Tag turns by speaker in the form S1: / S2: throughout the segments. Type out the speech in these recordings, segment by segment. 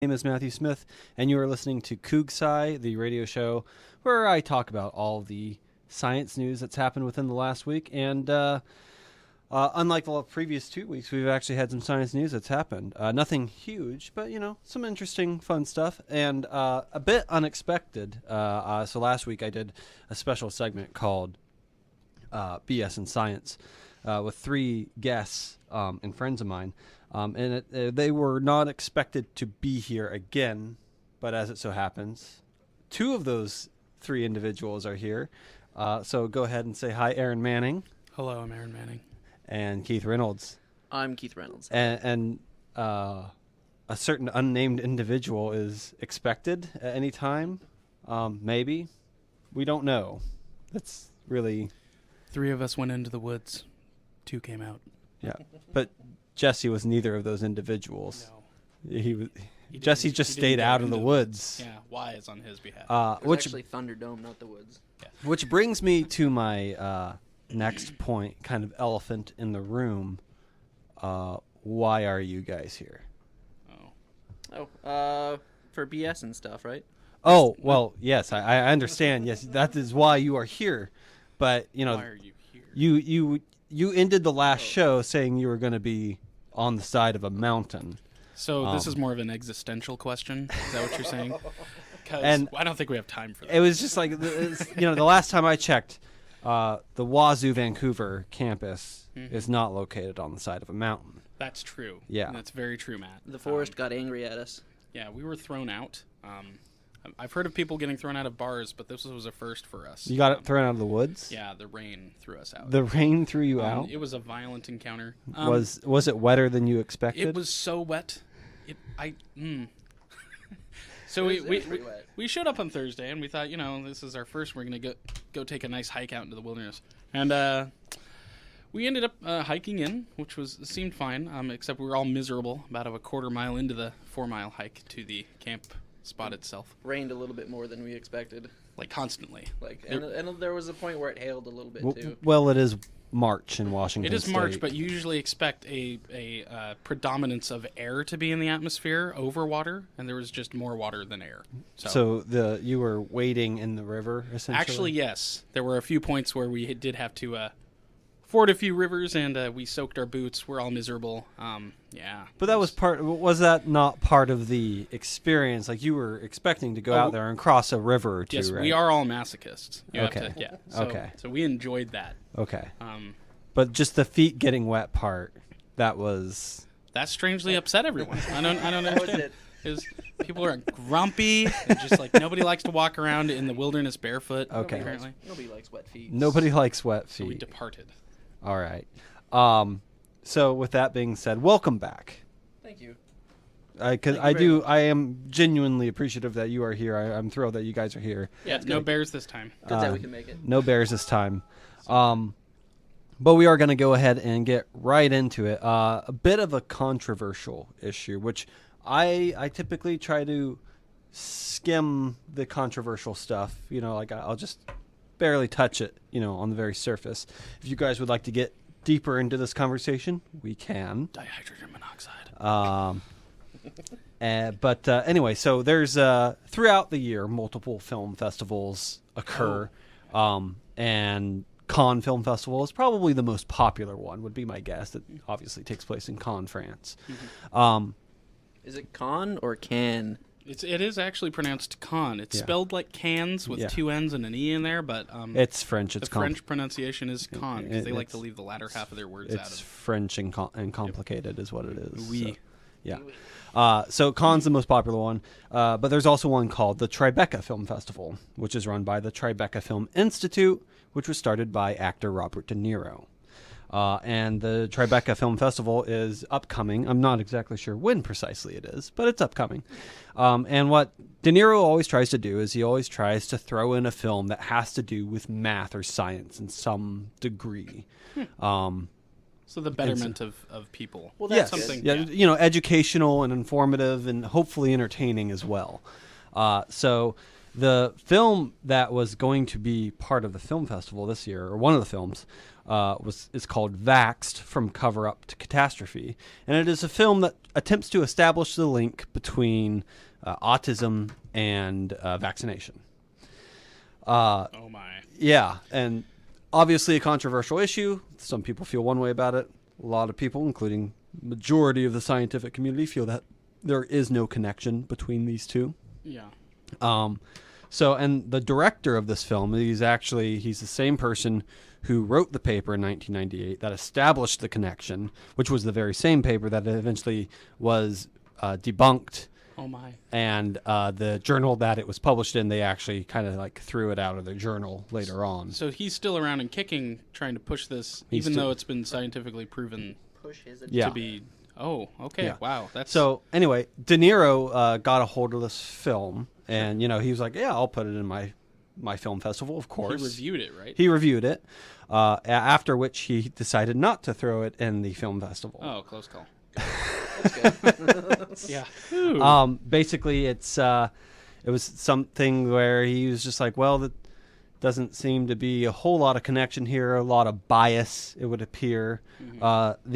S1: name is Matthew Smith, and you are listening to Koug Sci, the radio show where I talk about all the science news that's happened within the last week. And unlike the previous 2 weeks, we've actually had some science news that's happened. Nothing huge, but, some interesting, fun stuff, and a bit unexpected. So last week I did a special segment called BS in Science with 3 guests and friends of mine. And they were not expected to be here again, but as it so happens, 2 of those 3 individuals are here. So go ahead and say hi, Aaron Manning.
S2: Hello, I'm Aaron Manning.
S1: And Keith Reynolds.
S3: I'm Keith Reynolds.
S1: And a certain unnamed individual is expected at any time. Maybe. We don't know. That's really...
S2: 3 of us went into the woods. 2 came out.
S1: Yeah, but... Jesse was neither of those individuals. No. Jesse just stayed out of the woods.
S2: Yeah, Y is on his behalf.
S3: Which actually Thunderdome, not the woods.
S1: Yeah. Which brings me to my next point, kind of elephant in the room. Why are you guys here?
S3: For BS and stuff, right?
S1: Oh, well, yes, I understand. Yes, that is why you are here. But,
S2: why are you here?
S1: You ended the last show saying you were going to be on the side of a mountain.
S2: So this is more of an existential question. Is that what you're saying? Because I don't think we have time for that.
S1: It was just like, the last time I checked, the Wazoo Vancouver campus is not located on the side of a mountain.
S2: That's true.
S1: Yeah.
S2: That's very true, Matt.
S3: The forest got angry at us.
S2: Yeah, we were thrown out. I've heard of people getting thrown out of bars, but this was a first for us.
S1: You got thrown out of the woods?
S2: Yeah, the rain threw us out.
S1: The rain threw you out?
S2: It was a violent encounter.
S1: Was it wetter than you expected?
S2: It was so wet. So we showed up on Thursday, and we thought, this is our first. We're going to go take a nice hike out into the wilderness. And we ended up hiking in, which seemed fine, except we were all miserable about a quarter mile into the 4-mile hike to the camp spot itself.
S3: Rained a little bit more than we expected.
S2: Like constantly.
S3: And there was a point where it hailed a little bit too.
S1: Well, it is March in Washington State.
S2: It is March, but you usually expect a predominance of air to be in the atmosphere over water, and there was just more water than air.
S1: So you were wading in the river, essentially?
S2: Actually, yes. There were a few points where we did have to ford a few rivers, and we soaked our boots. We're all miserable. Yeah.
S1: But that was that not part of the experience? Like, you were expecting to go out there and cross a river or two,
S2: yes,
S1: right?
S2: we are all masochists.
S1: Okay.
S2: So we enjoyed that.
S1: Okay. But just the feet getting wet part, that
S2: strangely upset everyone. I don't understand. Because people are grumpy and just like nobody likes to walk around in the wilderness barefoot.
S1: Okay.
S2: Apparently.
S3: Nobody likes wet feet.
S1: Nobody likes wet feet.
S2: So we departed.
S1: All right. So with that being said, welcome back.
S3: Thank you.
S1: I am genuinely appreciative that you are here. I'm thrilled that you guys are here.
S2: Yeah, no bears this time.
S3: Good that we can make it.
S1: No bears this time. But we are going to go ahead and get right into it. A bit of a controversial issue, which I typically try to skim the controversial stuff. I'll just barely touch it, on the very surface. If you guys would like to get deeper into this conversation, we can.
S2: Dihydrogen monoxide.
S1: But anyway, so there's throughout the year, multiple film festivals occur. And Cannes Film Festival is probably the most popular one, would be my guess. It obviously takes place in Cannes, France.
S3: Mm-hmm. Is it Cannes or Cannes?
S2: It is actually pronounced Cannes. It's spelled like cans with 2 N's and an E in there, but
S1: it's French. It's
S2: the French pronunciation is Cannes because they like to leave the latter half of their words out of it.
S1: It's French and complicated is what it is.
S2: Oui.
S1: So, yeah. So Cannes the most popular one, but there's also one called the Tribeca Film Festival, which is run by the Tribeca Film Institute, which was started by actor Robert De Niro. And the Tribeca Film Festival is upcoming. I'm not exactly sure when precisely it is, but it's upcoming. And what De Niro always tries to do is he always tries to throw in a film that has to do with math or science in some degree.
S2: So the betterment of people.
S3: Well, that's
S2: something.
S1: Yeah, educational and informative and hopefully entertaining as well. So The film that was going to be part of the film festival this year, or one of the films, is called Vaxxed, From Cover Up to Catastrophe. And it is a film that attempts to establish the link between autism and vaccination.
S2: Oh, my.
S1: Yeah, and obviously a controversial issue. Some people feel one way about it. A lot of people, including majority of the scientific community, feel that there is no connection between these two.
S2: Yeah.
S1: So, and the director of this film, he's the same person who wrote the paper in 1998 that established the connection, which was the very same paper that eventually was debunked.
S2: Oh my!
S1: And the journal that it was published in, they actually kind of like threw it out of their journal later on.
S2: So he's still around and kicking, trying to push this, even though it's been scientifically proven to be. Oh, okay.
S1: Yeah.
S2: Wow. That's
S1: So anyway, De Niro got a hold of this film, and he was like, "Yeah, I'll put it in my film festival, of course."
S2: He reviewed it, right?
S1: He reviewed it. After which he decided not to throw it in the film festival.
S2: Oh, close call.
S3: That's good.
S2: Yeah.
S1: Basically, it was something where he was just like, well, that doesn't seem to be a whole lot of connection here, a lot of bias, it would appear.
S2: Mm-hmm.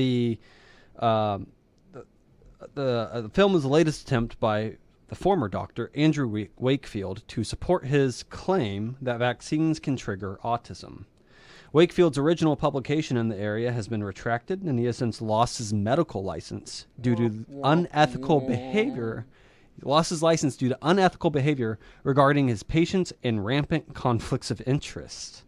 S1: The film is the latest attempt by the former doctor, Andrew Wakefield, to support his claim that vaccines can trigger autism. Wakefield's original publication in the area has been retracted, and he has since lost his medical license due to unethical behavior. He lost his license due to unethical behavior regarding his patients and rampant conflicts of interest.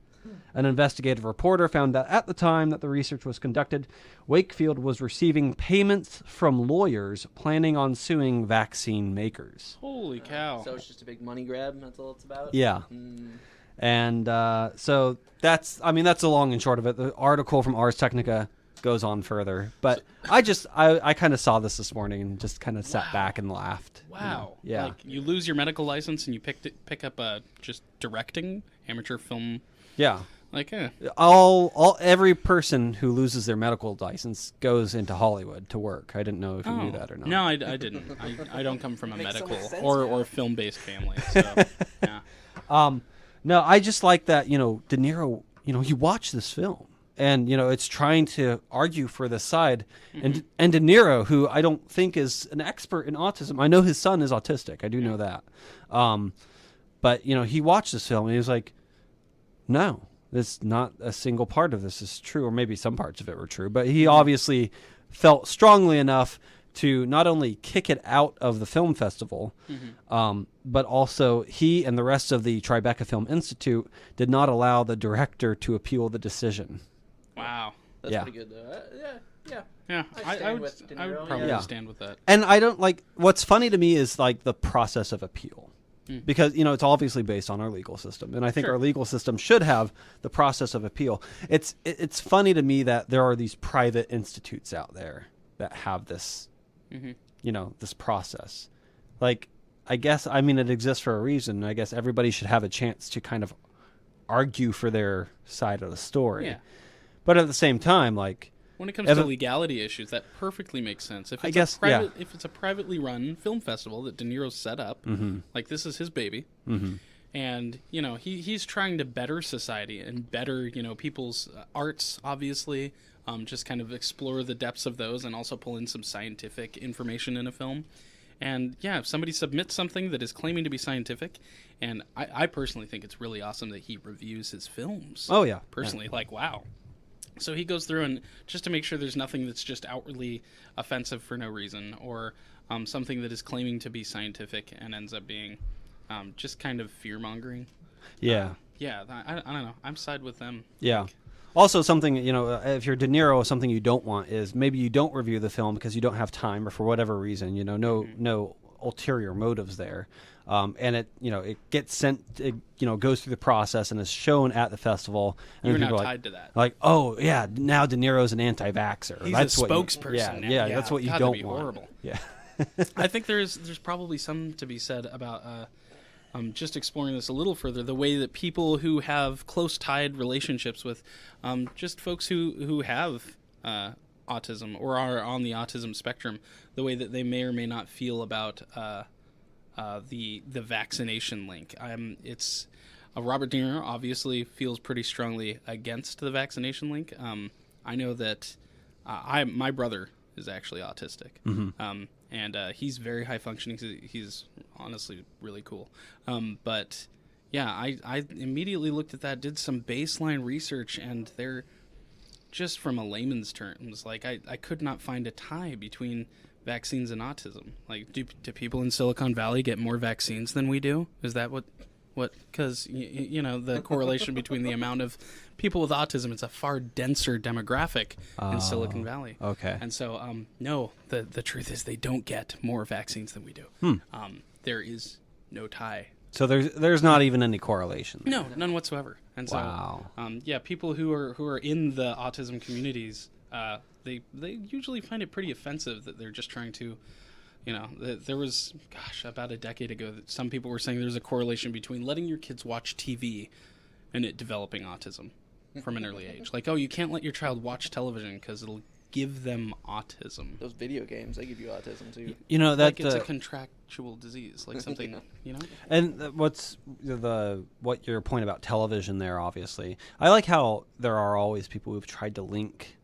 S1: An investigative reporter found that at the time that the research was conducted, Wakefield was receiving payments from lawyers planning on suing vaccine makers.
S2: Holy cow!
S3: So it's just a big money grab. That's all it's about.
S1: Yeah. And so that's the long and short of it. The article from Ars Technica goes on further, but I kind of saw this morning and just kind of sat back and laughed.
S2: Wow.
S1: Yeah.
S2: Like you lose your medical license and you pick up just directing amateur film.
S1: Yeah.
S2: Like
S1: every person who loses their medical license goes into Hollywood to work. I didn't know if you knew that or not.
S2: No, I didn't. I don't come from a
S3: Makes so
S2: medical
S3: much sense
S2: or film-based family. So yeah.
S1: No, I just like that, De Niro, you watch this film and, it's trying to argue for this side.
S2: Mm-hmm.
S1: And De Niro, who I don't think is an expert in autism. I know his son is autistic. I do know that. But, he watched this film and he was like, no, it's not a single part of this is true, or maybe some parts of it were true. But he obviously felt strongly enough to not only kick it out of the film festival, but also he and the rest of the Tribeca Film Institute did not allow the director to appeal the decision.
S2: Wow.
S3: That's
S1: Yeah.
S3: pretty good, though. Yeah.
S2: Yeah,
S3: I
S2: would
S3: with De
S2: I would
S3: Niro,
S2: probably
S1: yeah.
S2: stand with that.
S1: And I don't like what's funny to me is like the process of appeal. Because, it's obviously based on our legal system. And I think our legal system should have the process of appeal. It's funny to me that there are these private institutes out there that have this, this process. Like, I guess, it exists for a reason. I guess everybody should have a chance to kind of argue for their side of the story.
S2: Yeah.
S1: But at the same time, like,
S2: when it comes to legality issues, that perfectly makes sense. If it's if it's a privately run film festival that De Niro set up, like this is his baby, and he's trying to better society and better people's arts, obviously, just kind of explore the depths of those and also pull in some scientific information in a film. And yeah, if somebody submits something that is claiming to be scientific, and I personally think it's really awesome that he reviews his films.
S1: Oh yeah,
S2: personally, like wow. So he goes through and just to make sure there's nothing that's just outwardly offensive for no reason, or something that is claiming to be scientific and ends up being just kind of fear-mongering.
S1: Yeah.
S2: I don't know. I'm side with them.
S1: Yeah. Also, something, if you're De Niro, something you don't want is maybe you don't review the film because you don't have time or for whatever reason, no ulterior motives there. And it gets sent, goes through the process and is shown at the festival. And
S2: You're
S1: people
S2: not
S1: are
S2: tied to that.
S1: Like, oh yeah, now De Niro's an anti-vaxxer.
S2: He's
S1: that's
S2: a
S1: what
S2: spokesperson.
S1: Yeah, that's what you
S2: God,
S1: don't
S2: that'd be
S1: want.
S2: Horrible.
S1: Yeah.
S2: I think there's probably some to be said about just exploring this a little further. The way that people who have close tied relationships with just folks who have autism or are on the autism spectrum, the way that they may or may not feel about the vaccination link. It's Robert De Niro obviously feels pretty strongly against the vaccination link. I know that my brother is actually autistic, and he's very high functioning. He's honestly really cool. But yeah, I immediately looked at that, did some baseline research, and they're just from a layman's terms, like I could not find a tie between vaccines and autism. Like, do people in Silicon Valley get more vaccines than we do? Is that what? Because you know, the correlation between the amount of people with autism, it's a far denser demographic in Silicon Valley.
S1: Okay.
S2: And so, no, the truth is they don't get more vaccines than we do. There is no tie.
S1: So there's not even any correlation there.
S2: No, none whatsoever. And so,
S1: Wow.
S2: Yeah, people who are in the autism communities, they usually find it pretty offensive that they're just trying to, you know, there was, about a decade ago, that some people were saying there's a correlation between letting your kids watch TV and it developing autism from an early age. Like, oh, you can't let your child watch television because it'll give them autism.
S3: Those video games, they give you autism too.
S1: You know, that
S2: Like it's a contractual disease, like something, you know?
S1: And what your point about television there, obviously. I like how there are always people who've tried to link,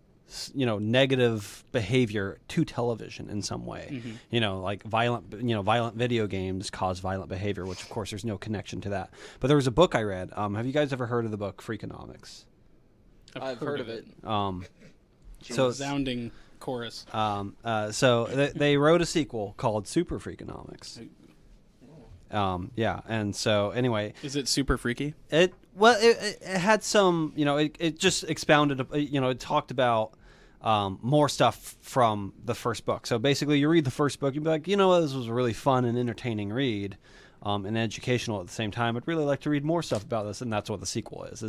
S1: you know, negative behavior to television in some way. You know, like violent video games cause violent behavior, which of course there's no connection to that. But there was a book I read. Have you guys ever heard of the book Freakonomics?
S3: I've heard of it.
S1: So
S2: Resounding chorus.
S1: so they wrote a sequel called Super Freakonomics. Yeah, and so anyway,
S2: Is it super freaky?
S1: it had some, you know, it just expounded, you know, it talked about more stuff from the first book. So basically, you read the first book, you'd be like, you know, this was a really fun and entertaining read, and educational at the same time. I'd really like to read more stuff about this, and that's what the sequel is.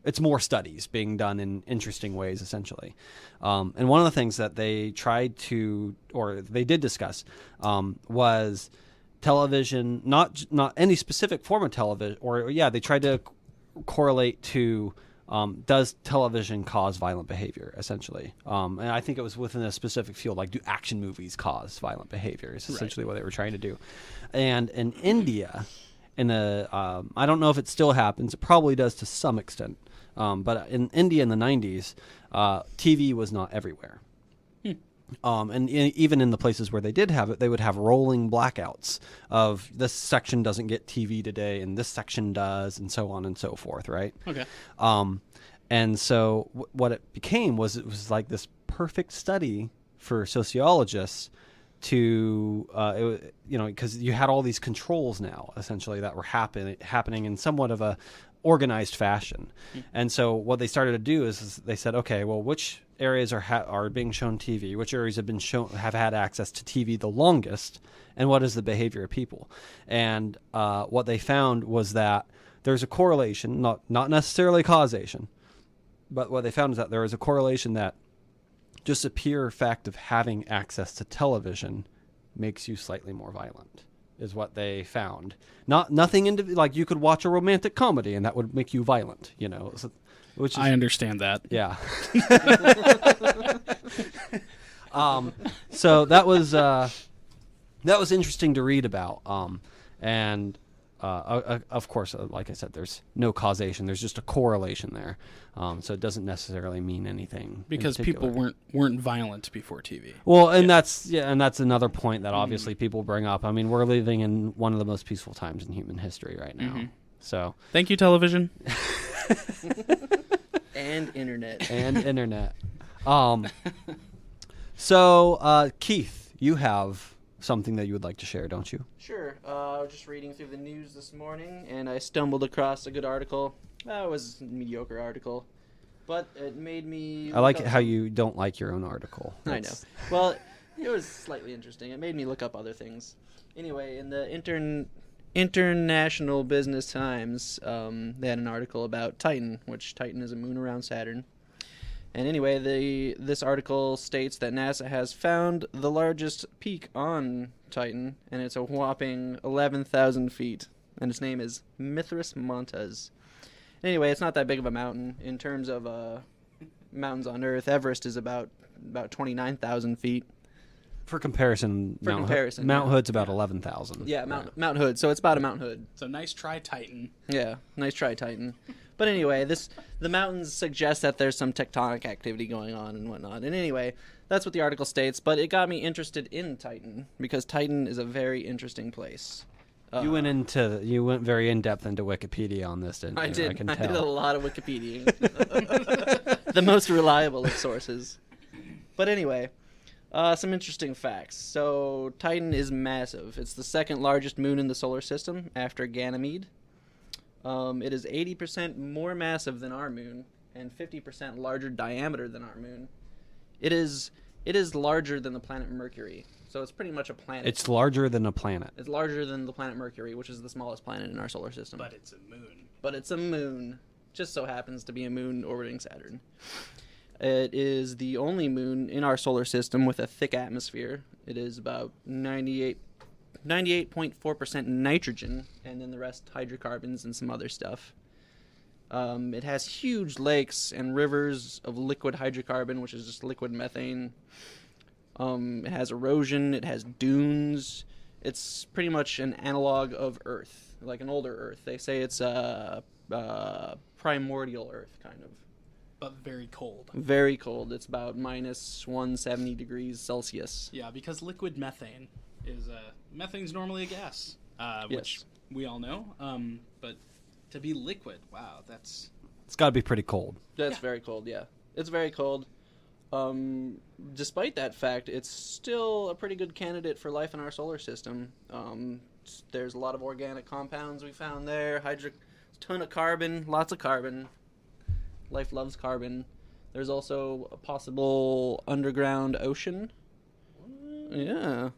S1: It's more studies being done in interesting ways, essentially. And one of the things that they did discuss was television, not any specific form of television, they tried to correlate to does television cause violent behavior, essentially. And I think it was within a specific field, like do action movies cause violent behavior is essentially what they were trying to do. And in India, I don't know if it still happens, it probably does to some extent, but in India in the 90s, TV was not everywhere. And even in the places where they did have it, they would have rolling blackouts of this section doesn't get TV today and this section does, and so on and so forth, right?
S2: Okay.
S1: And so what it became was, it was like this perfect study for sociologists to, you know, because you had all these controls now, essentially, that were happening in somewhat of a organized fashion. And so what they started to do is they said, okay, well, which areas are being shown TV, which areas have had access to TV the longest, and what is the behavior of people? And what they found was that there's a correlation, not necessarily causation, but what they found is that there is a correlation that just a pure fact of having access to television makes you slightly more violent, is what they found. Nothing like you could watch a romantic comedy and that would make you violent, you know. Which is,
S2: I understand that.
S1: Yeah. So that was interesting to read about. And of course, like I said, there's no causation. There's just a correlation there. So it doesn't necessarily mean anything.
S2: Because people weren't violent before TV.
S1: Well, and that's another point that obviously people bring up. I mean, we're living in one of the most peaceful times in human history right now. So
S2: thank you, television.
S3: And internet.
S1: So Keith, you have something that you would like to share, don't you?
S3: Sure. I was just reading through the news this morning, and I stumbled across a good article. It was a mediocre article, but it made me...
S1: I like how you don't like your own article.
S3: I know. Well, it was slightly interesting. It made me look up other things. Anyway, in the International Business Times, they had an article about Titan, which Titan is a moon around Saturn. And anyway, this article states that NASA has found the largest peak on Titan, and it's a whopping 11,000 feet. And its name is Mithras Montes. Anyway, it's not that big of a mountain. In terms of mountains on Earth, Everest is about 29,000 feet.
S1: For comparison, Mount Hood's about 11,000.
S3: Yeah, Mount Hood. So it's about a Mount Hood.
S2: So nice try, Titan.
S3: Yeah, nice try, Titan. But anyway, the mountains suggest that there's some tectonic activity going on and whatnot. And anyway, that's what the article states. But it got me interested in Titan because Titan is a very interesting place.
S1: You went very in depth into Wikipedia on this, didn't you?
S3: I did.
S1: I can
S3: I
S1: tell.
S3: did a lot of Wikipedia. The most reliable of sources. But anyway, some interesting facts. So Titan is massive. It's the second largest moon in the solar system after Ganymede. It is 80% more massive than our moon and 50% larger diameter than our moon. It is larger than the planet Mercury. So it's pretty much a planet.
S1: It's larger than a planet.
S3: It's larger than the planet Mercury, which is the smallest planet in our solar system.
S2: But it's a moon.
S3: But it's a moon. Just so happens to be a moon orbiting Saturn. It is the only moon in our solar system with a thick atmosphere. It is about 98.4% nitrogen, and then the rest hydrocarbons and some other stuff. It has huge lakes and rivers of liquid hydrocarbon, which is just liquid methane. It has erosion. It has dunes. It's pretty much an analog of Earth, like an older Earth. They say it's primordial Earth, kind of.
S2: But very cold.
S3: Very cold. It's about minus 170 degrees Celsius.
S2: Yeah, because liquid methane is methane's normally a gas, which we all know. But to be liquid, wow, it's
S1: got to be pretty cold.
S3: That's very cold. Yeah, it's very cold. Despite that fact, it's still a pretty good candidate for life in our solar system. There's a lot of organic compounds we found there. Ton of carbon, lots of carbon. Life loves carbon. There's also a possible underground ocean. Yeah,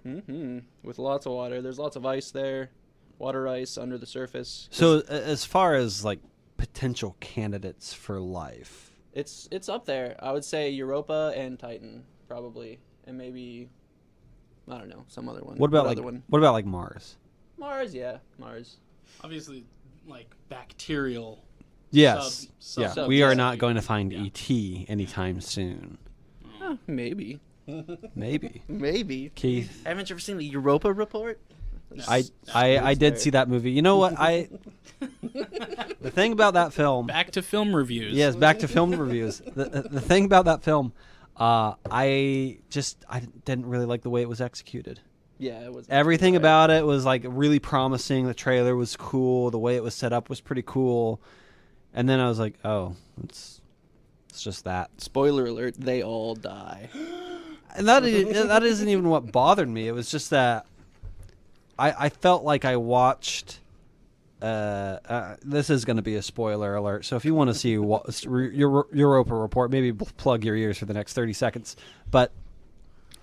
S3: with lots of water. There's lots of ice there, water ice under the surface.
S1: So as far as like potential candidates for life,
S3: it's up there. I would say Europa and Titan probably, and maybe I don't know, some other one.
S1: What about like Mars?
S3: Mars, yeah, Mars.
S2: Obviously, like bacterial.
S1: Yes.
S2: Sub
S1: We are not going to find ET anytime soon.
S3: Maybe.
S1: Maybe. Keith,
S3: Haven't you ever seen the Europa report?
S2: No.
S1: I did see that movie. You know what? The thing about that film.
S2: Back to film reviews.
S1: Yes, back to film reviews. The thing about that film, I didn't really like the way it was executed.
S3: Yeah, it was.
S1: Everything about it was like really promising. The trailer was cool. The way it was set up was pretty cool. And then I was like, oh, it's just that.
S3: Spoiler alert, they all die.
S1: And that isn't even what bothered me. It was just that I felt like I watched. This is going to be a spoiler alert. So if you want to see your Europa report, maybe plug your ears for the next 30 seconds. But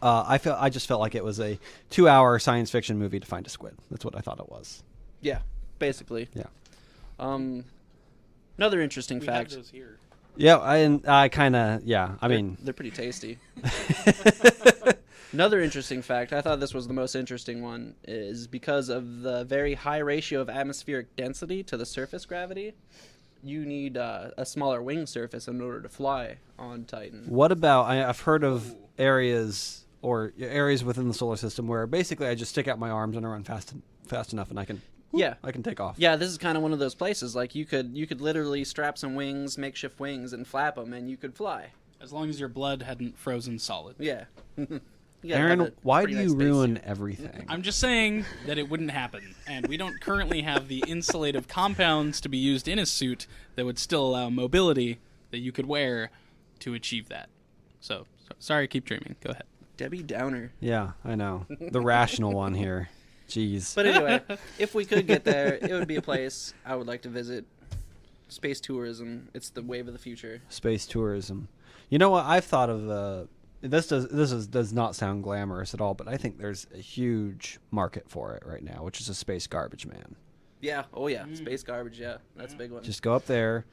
S1: I just felt like it was a 2-hour science fiction movie to find a squid. That's what I thought it was.
S3: Yeah, basically.
S1: Yeah.
S3: Another interesting
S2: We
S3: fact.
S2: have those here.
S1: Yeah, I kind of, yeah. I mean,
S3: they're pretty tasty. Another interesting fact, I thought this was the most interesting one, is because of the very high ratio of atmospheric density to the surface gravity, you need a smaller wing surface in order to fly on Titan.
S1: what about, I've heard of areas within the solar system where basically I just stick out my arms and I run fast enough and I can take off.
S3: Yeah, this is kind of one of those places. Like you could literally strap some wings, makeshift wings, and flap them, and you could fly.
S2: As long as your blood hadn't frozen solid.
S3: Yeah.
S1: Aaron, why do you ruin everything?
S2: I'm just saying that it wouldn't happen, and we don't currently have the insulative compounds to be used in a suit that would still allow mobility that you could wear to achieve that. So sorry, keep dreaming. Go ahead.
S3: Debbie Downer.
S1: Yeah, I know. The rational one here. Jeez.
S3: But anyway, if we could get there, it would be a place I would like to visit. Space tourism. It's the wave of the future.
S1: Space tourism. You know what? I've thought of this does not sound glamorous at all, but I think there's a huge market for it right now, which is a space garbage man.
S3: Yeah. Oh yeah. Space garbage. Yeah, that's a big one.
S1: Just go up there,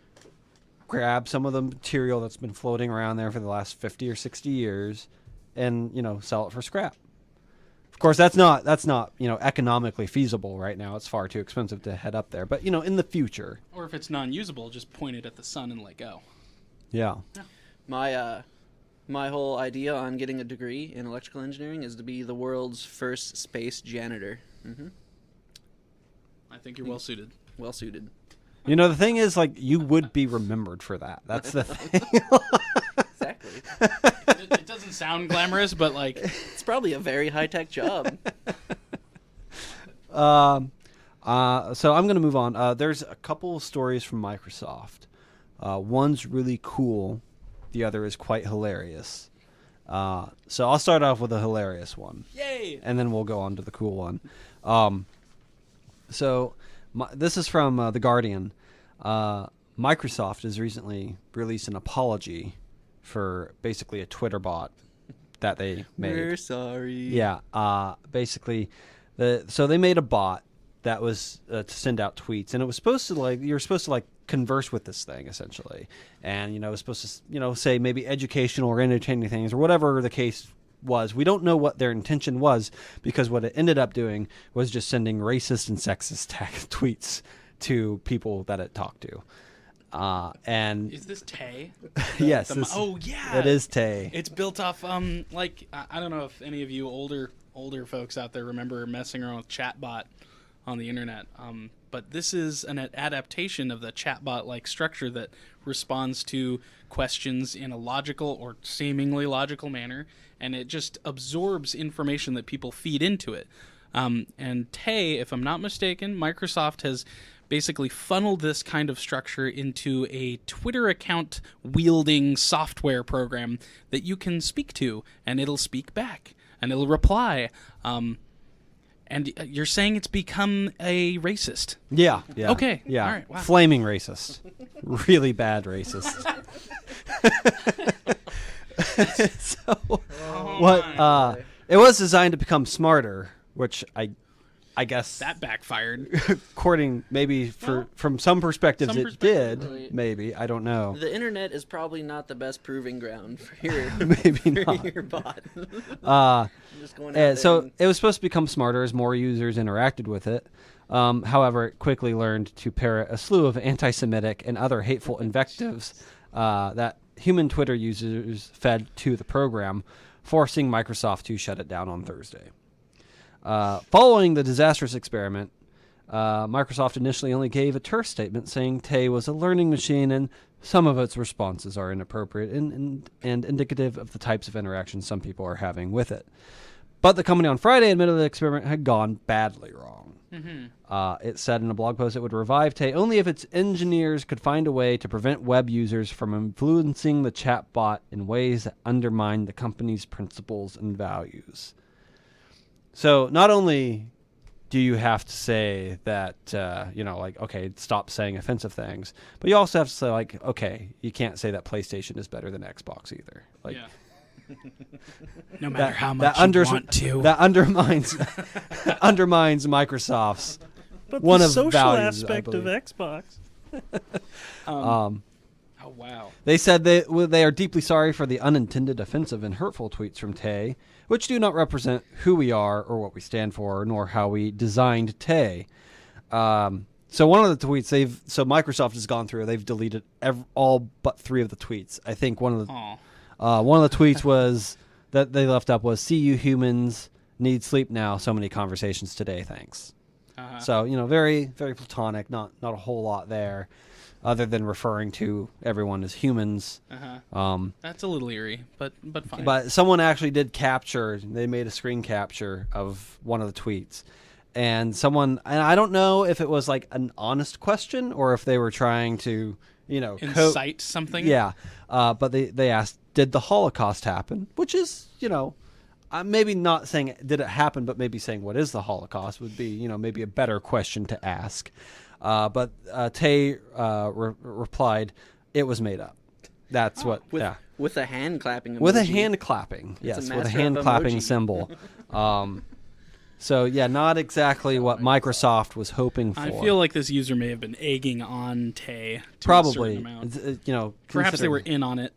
S1: grab some of the material that's been floating around there for the last 50 or 60 years, and sell it for scrap. Of course, that's not economically feasible right now. It's far too expensive to head up there. But in the future,
S2: Or if it's non-usable, just point it at the sun and let go.
S1: yeah.
S3: My whole idea on getting a degree in electrical engineering is to be the world's first space janitor.
S2: I think you're well suited.
S3: Well suited.
S1: You know, the thing is, like, you would be remembered for that. That's the thing.
S3: Exactly.
S2: It doesn't sound glamorous, but like
S3: It's probably a very high-tech job.
S1: So I'm going to move on. There's a couple of stories from Microsoft. One's really cool. The other is quite hilarious. So I'll start off with a hilarious one.
S2: yay.
S1: And then we'll go on to the cool one. This is from The Guardian. Microsoft has recently released an apology for basically a Twitter bot that they made.
S3: We're sorry.
S1: Yeah. Basically, so they made a bot that was to send out tweets, and it was supposed to you're supposed to converse with this thing essentially, and it was supposed to say maybe educational or entertaining things or whatever the case was. We don't know what their intention was, because what it ended up doing was just sending racist and sexist tweets to people that it talked to. And
S2: Is this Tay?
S1: yes,
S2: Oh yeah,
S1: it is Tay.
S2: It's built off I don't know if any of you older folks out there remember messing around with chatbot on the internet. But this is an adaptation of the chatbot-like structure that responds to questions in a logical or seemingly logical manner, and it just absorbs information that people feed into it. And Tay, if I'm not mistaken, Microsoft has basically funneled this kind of structure into a Twitter account wielding software program that you can speak to, and it'll speak back, and it'll reply. And you're saying it's become a racist?
S1: Yeah.
S2: Okay.
S1: Yeah.
S2: All right. Wow.
S1: Flaming racist. Really bad racist. It was designed to become smarter, which I guess
S2: that backfired.
S1: according maybe from some perspectives
S2: some
S1: it did. Maybe, I don't know.
S3: The internet is probably not the best proving ground for your
S1: Maybe not.
S3: your bot. Just going out
S1: So
S3: there
S1: it was supposed to become smarter as more users interacted with it. However, it quickly learned to parrot a slew of anti-Semitic and other hateful invectives that human Twitter users fed to the program, forcing Microsoft to shut it down on Thursday. Following the disastrous experiment, Microsoft initially only gave a terse statement saying Tay was a learning machine and some of its responses are inappropriate and indicative of the types of interactions some people are having with it. But the company on Friday admitted the experiment had gone badly wrong. It said in a blog post it would revive Tay only if its engineers could find a way to prevent web users from influencing the chatbot in ways that undermine the company's principles and values. So not only do you have to say that, okay, stop saying offensive things, but you also have to say, okay, you can't say that PlayStation is better than Xbox either.
S2: Yeah. No matter how much you want to.
S1: That undermines Microsoft's
S4: But
S1: one
S4: the
S1: of
S4: social
S1: values,
S4: aspect of Xbox.
S2: Oh wow.
S1: They said they are deeply sorry for the unintended offensive and hurtful tweets from Tay, which do not represent who we are or what we stand for, nor how we designed Tay. So one of the tweets Microsoft has gone through. They've deleted all but 3 of the tweets. I think one of the tweets was that they left up was "See you humans need sleep now. So many conversations today. Thanks." So very very platonic. Not a whole lot there, other than referring to everyone as humans.
S2: That's a little eerie, but fine.
S1: But someone actually did capture. They made a screen capture of one of the tweets, and I don't know if it was like an honest question or if they were trying to
S2: incite something.
S1: Yeah, but they asked, "Did the Holocaust happen?" Which is maybe not saying did it happen, but maybe saying what is the Holocaust would be maybe a better question to ask. But Tay replied, "It was made up." That's
S3: with a hand clapping emoji.
S1: With a hand clapping, yes, with a hand clapping symbol. So not exactly what Microsoft was hoping for.
S2: I feel like this user may have been egging on Tay.
S1: Probably,
S2: a certain amount. Perhaps they were in on it.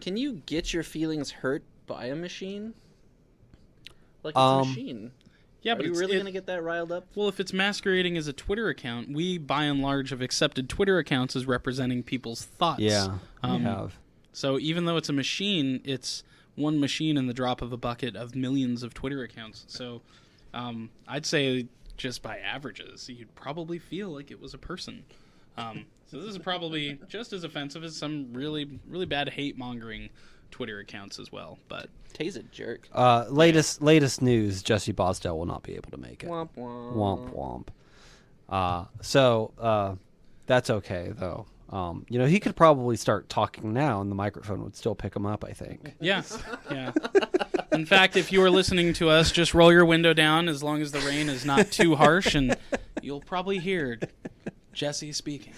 S3: Can you get your feelings hurt by a machine? Like it's a machine.
S2: Yeah,
S3: Are
S2: but
S3: you really going to get that riled up?
S2: Well, if it's masquerading as a Twitter account, we by and large have accepted Twitter accounts as representing people's thoughts.
S1: Yeah, we have.
S2: So even though it's a machine, it's one machine in the drop of a bucket of millions of Twitter accounts. So I'd say just by averages, you'd probably feel like it was a person. So this is probably just as offensive as some really, really bad hate-mongering Twitter accounts as well. But
S3: Tay's a jerk.
S1: Latest news: Jesse Bosdell will not be able to make it.
S3: Womp womp.
S1: Womp womp. So that's okay though. He could probably start talking now, and the microphone would still pick him up, I think.
S2: yeah. In fact, if you are listening to us, just roll your window down as long as the rain is not too harsh, and you'll probably hear Jesse speaking.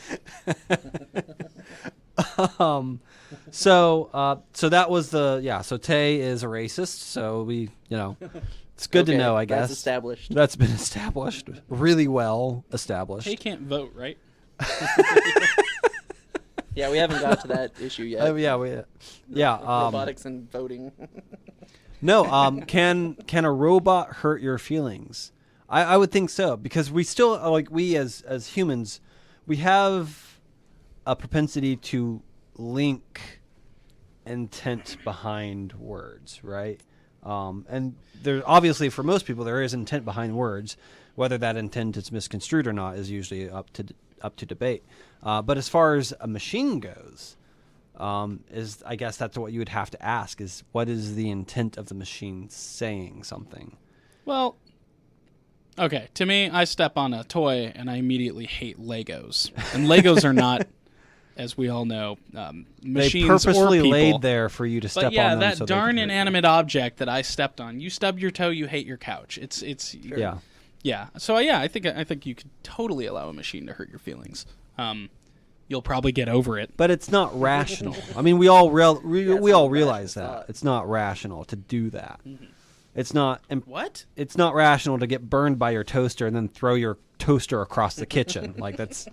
S1: So that was so Tay is a racist, so we, it's good to know, I guess.
S3: That's established.
S1: That's been established. Really well established.
S2: Tay can't vote, right?
S3: Yeah, we haven't got to that issue yet.
S1: Robotics
S3: and voting.
S1: No, can a robot hurt your feelings? I would think so, because we still, we as humans, we have a propensity to link intent behind words, right? And there obviously, for most people, there is intent behind words. Whether that intent is misconstrued or not is usually up to debate. But as far as a machine goes, I guess that's what you would have to ask: is what is the intent of the machine saying something?
S2: Well, okay. To me, I step on a toy and I immediately hate Legos, and Legos are not, as we all know, machines
S1: they purposely
S2: or people.
S1: laid there for you to step on them.
S2: But yeah, that
S1: so
S2: darn inanimate object that I stepped on. You stub your toe, you hate your couch. It's
S1: yeah.
S2: Yeah. So yeah, I think you could totally allow a machine to hurt your feelings. You'll probably get over it.
S1: But it's not rational. I mean, we all realize that it's not rational to do that.
S2: Mm-hmm.
S1: It's not.
S2: What?
S1: It's not rational to get burned by your toaster and then throw your toaster across the kitchen. Like that's.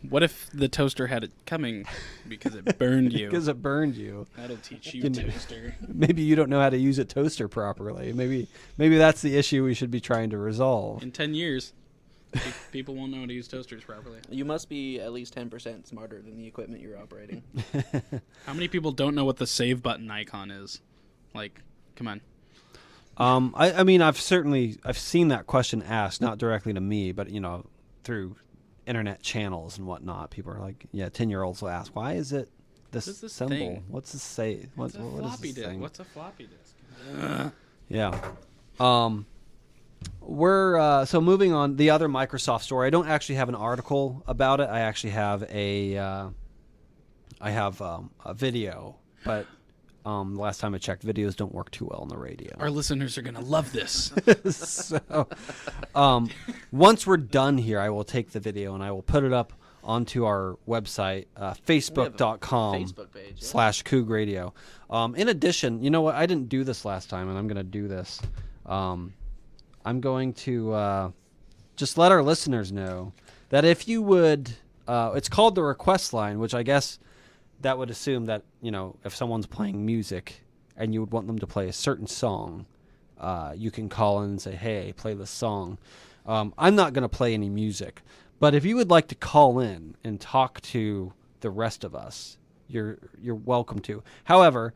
S2: What if the toaster had it coming because it burned you?
S1: Because it burned you.
S2: That'll teach you, toaster.
S1: Maybe you don't know how to use a toaster properly. Maybe that's the issue we should be trying to resolve.
S2: In 10 years, people won't know how to use toasters properly.
S3: You must be at least 10% smarter than the equipment you're operating.
S2: How many people don't know what the save button icon is? Like, come on.
S1: I mean, I've seen that question asked, not directly to me, but through internet channels and whatnot. People are like, 10-year-olds will ask, why is it this symbol?
S2: Thing?
S1: What's this say? What is
S2: floppy
S1: this
S2: disk?
S1: thing?
S2: What's a floppy disk?
S1: Yeah. We're so moving on. The other Microsoft story. I don't actually have an article about it. I actually have a video, but the last time I checked, videos don't work too well on the radio.
S2: Our listeners are gonna love this.
S1: So, once we're done here, I will take the video and I will put it up onto our website, facebook.com
S3: Facebook page, yeah.
S1: /Koug Radio. In addition, you know what? I didn't do this last time, and I'm going to do this. I'm going to just let our listeners know that if you would, it's called the request line, which I guess that would assume that, if someone's playing music and you would want them to play a certain song, you can call in and say, hey, play this song. I'm not going to play any music, but if you would like to call in and talk to the rest of us, you're welcome to. However,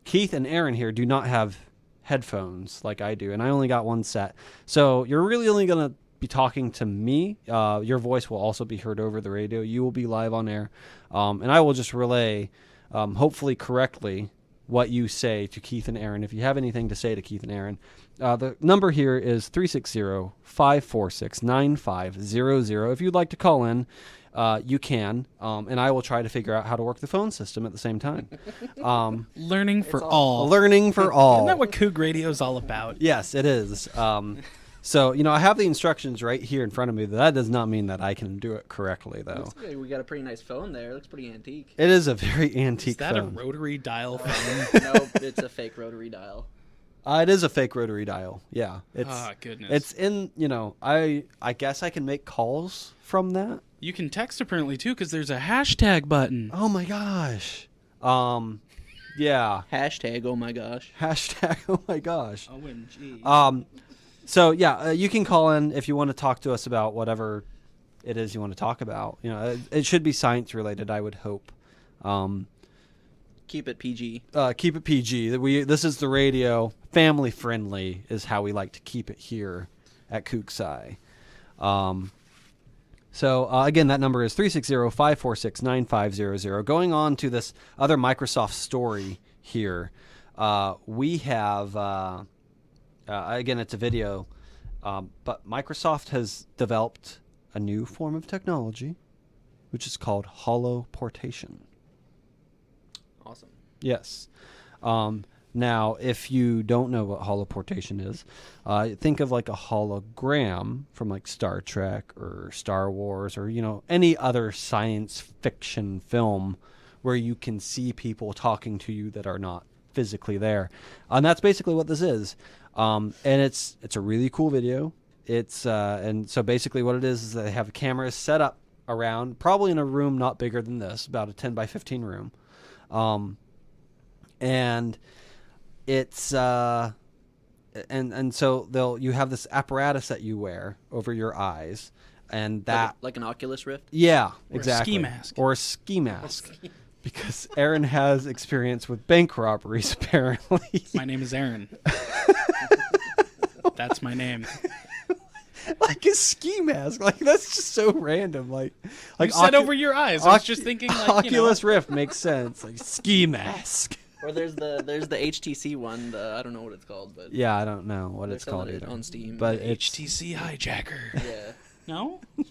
S1: Keith and Aaron here do not have headphones like I do, and I only got one set. So you're really only going to be talking to me. Your voice will also be heard over the radio. You will be live on air, and I will just relay, hopefully correctly, what you say to Keith and Aaron. If you have anything to say to Keith and Aaron, the number here is 360-546-9500. If you'd like to call in, you can, and I will try to figure out how to work the phone system at the same time.
S2: Learning for all.
S1: Learning for all.
S2: Isn't that what Koug Radio is all about?
S1: Yes, it is. So, I have the instructions right here in front of me. That does not mean that I can do it correctly, though.
S3: We got a pretty nice phone there. It looks pretty antique.
S1: It is a very antique phone.
S2: Is that a rotary dial phone?
S3: No, it's a fake rotary dial.
S1: It is a fake rotary dial. Yeah.
S2: Goodness.
S1: It's in, I guess I can make calls from that.
S2: You can text apparently, too, because there's a hashtag button.
S1: Oh, my gosh. Yeah.
S3: Hashtag, oh, my gosh.
S1: Hashtag, oh, my gosh.
S2: OMG.
S1: So, you can call in if you want to talk to us about whatever it is you want to talk about. It should be science related, I would hope.
S3: Keep it PG.
S1: Keep it PG. This is the radio. Family friendly is how we like to keep it here at Koug Sci. So again, that number is 360-546-9500. Going on to this other Microsoft story here, we have again, it's a video, but Microsoft has developed a new form of technology, which is called holoportation.
S3: Awesome.
S1: Yes. Now, if you don't know what holoportation is, think of like a hologram from like Star Trek or Star Wars or, any other science fiction film where you can see people talking to you that are not physically there. And that's basically what this is. And it's a really cool video. And so basically what it is they have cameras set up around, probably in a room not bigger than this, about a 10 by 15 room. And it's and so you have this apparatus that you wear over your eyes, and that
S3: like an Oculus Rift.
S1: Yeah,
S2: or
S1: exactly.
S2: A ski mask.
S1: Or a ski mask. Because Aaron has experience with bank robberies, apparently.
S2: My name is Aaron. That's my name.
S1: Like a ski mask, like that's just so random. Like
S2: you said over your eyes. I was just thinking, like,
S1: Oculus Rift makes sense. Like ski mask.
S3: Or there's the HTC one. I don't know what it's called, but
S1: Yeah, I don't know what
S3: they're
S1: it's called
S3: selling it
S1: either.
S3: on Steam.
S1: But it's
S2: HTC hijacker.
S3: Yeah.
S2: No,
S1: I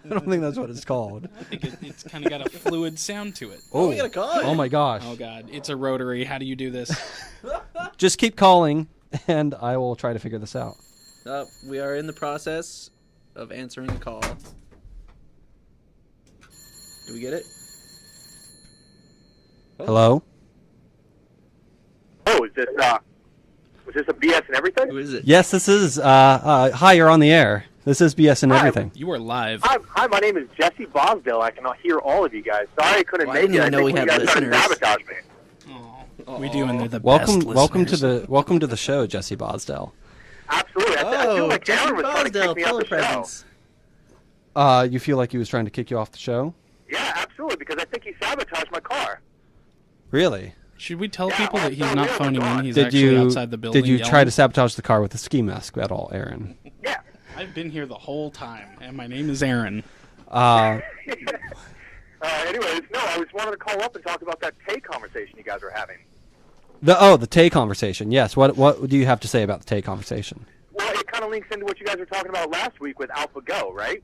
S1: don't think that's what it's called.
S2: I think it's kind of got a fluid sound to it.
S3: Oh, we got a call.
S1: Oh my gosh.
S2: Oh God, it's a rotary. How do you do this?
S1: Just keep calling, and I will try to figure this out.
S3: We are in the process of answering a call. Do we get it?
S1: Hello?
S4: Oh, is this a BS and everything?
S3: Who is it?
S1: Yes, this is. Hi, you're on the air. This is BS and
S4: Hi.
S1: everything.
S2: You are live.
S4: Hi, my name is Jesse Bosdale. I cannot hear all of you guys. Sorry I couldn't
S3: Well, I
S4: make
S3: didn't
S4: it.
S3: even know we
S4: think
S3: had
S4: you guys tried to
S3: listeners.
S4: sabotage me.
S2: Oh, we do, and they're the
S1: Welcome,
S2: best
S1: welcome to
S2: listeners.
S1: the show, Jesse Bosdell.
S4: Absolutely. I feel like
S3: Jesse
S4: Aaron was trying to kick
S3: Bosdell,
S4: me off the show.
S3: telepresence.
S1: You feel like he was trying to kick you off the show?
S4: Yeah, absolutely, because I think he sabotaged my car.
S1: Really?
S2: Should we tell
S4: Yeah,
S2: people that he's
S4: oh,
S2: not
S4: yeah,
S2: phoning
S4: my
S2: in?
S4: God.
S2: He's
S1: Did
S2: actually
S1: you
S2: outside the building.
S1: did you
S2: yelling?
S1: try to sabotage the car with a ski mask at all, Aaron?
S4: Yeah.
S2: I've been here the whole time, and my name is Aaron.
S4: Anyways, no, I was wanted to call up and talk about that Tay conversation you guys were having.
S1: The Tay conversation. Yes. What do you have to say about the Tay conversation?
S4: Well, it kind of links into what you guys were talking about last week with AlphaGo, right?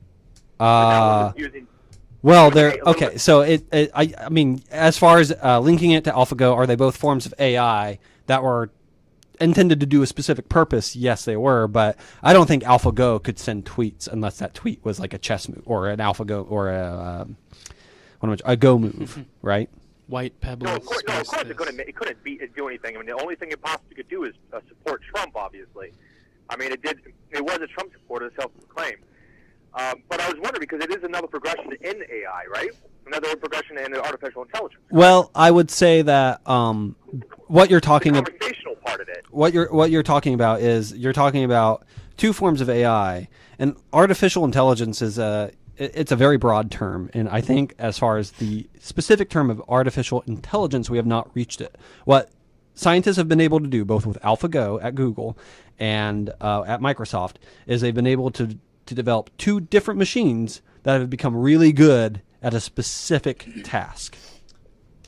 S1: Well, okay. So I mean, as far as linking it to AlphaGo, are they both forms of AI that were intended to do a specific purpose? Yes, they were. But I don't think AlphaGo could send tweets unless that tweet was like a chess move or an AlphaGo or a Go move, right?
S2: White pebble.
S4: No, of course
S2: space
S4: it couldn't do anything. I mean, the only thing it possibly could do is support Trump, obviously. I mean, it was a Trump supporter, self-proclaimed. But I was wondering, because it is another progression in AI, right? Another progression in artificial intelligence.
S1: Well, I would say that what you're talking about,
S4: the conversational part of it.
S1: what you're talking about is you're talking about two forms of AI, and artificial intelligence is it's a very broad term, and I think as far as the specific term of artificial intelligence, we have not reached it. What scientists have been able to do, both with AlphaGo at Google and at Microsoft, is they've been able to develop two different machines that have become really good at a specific task.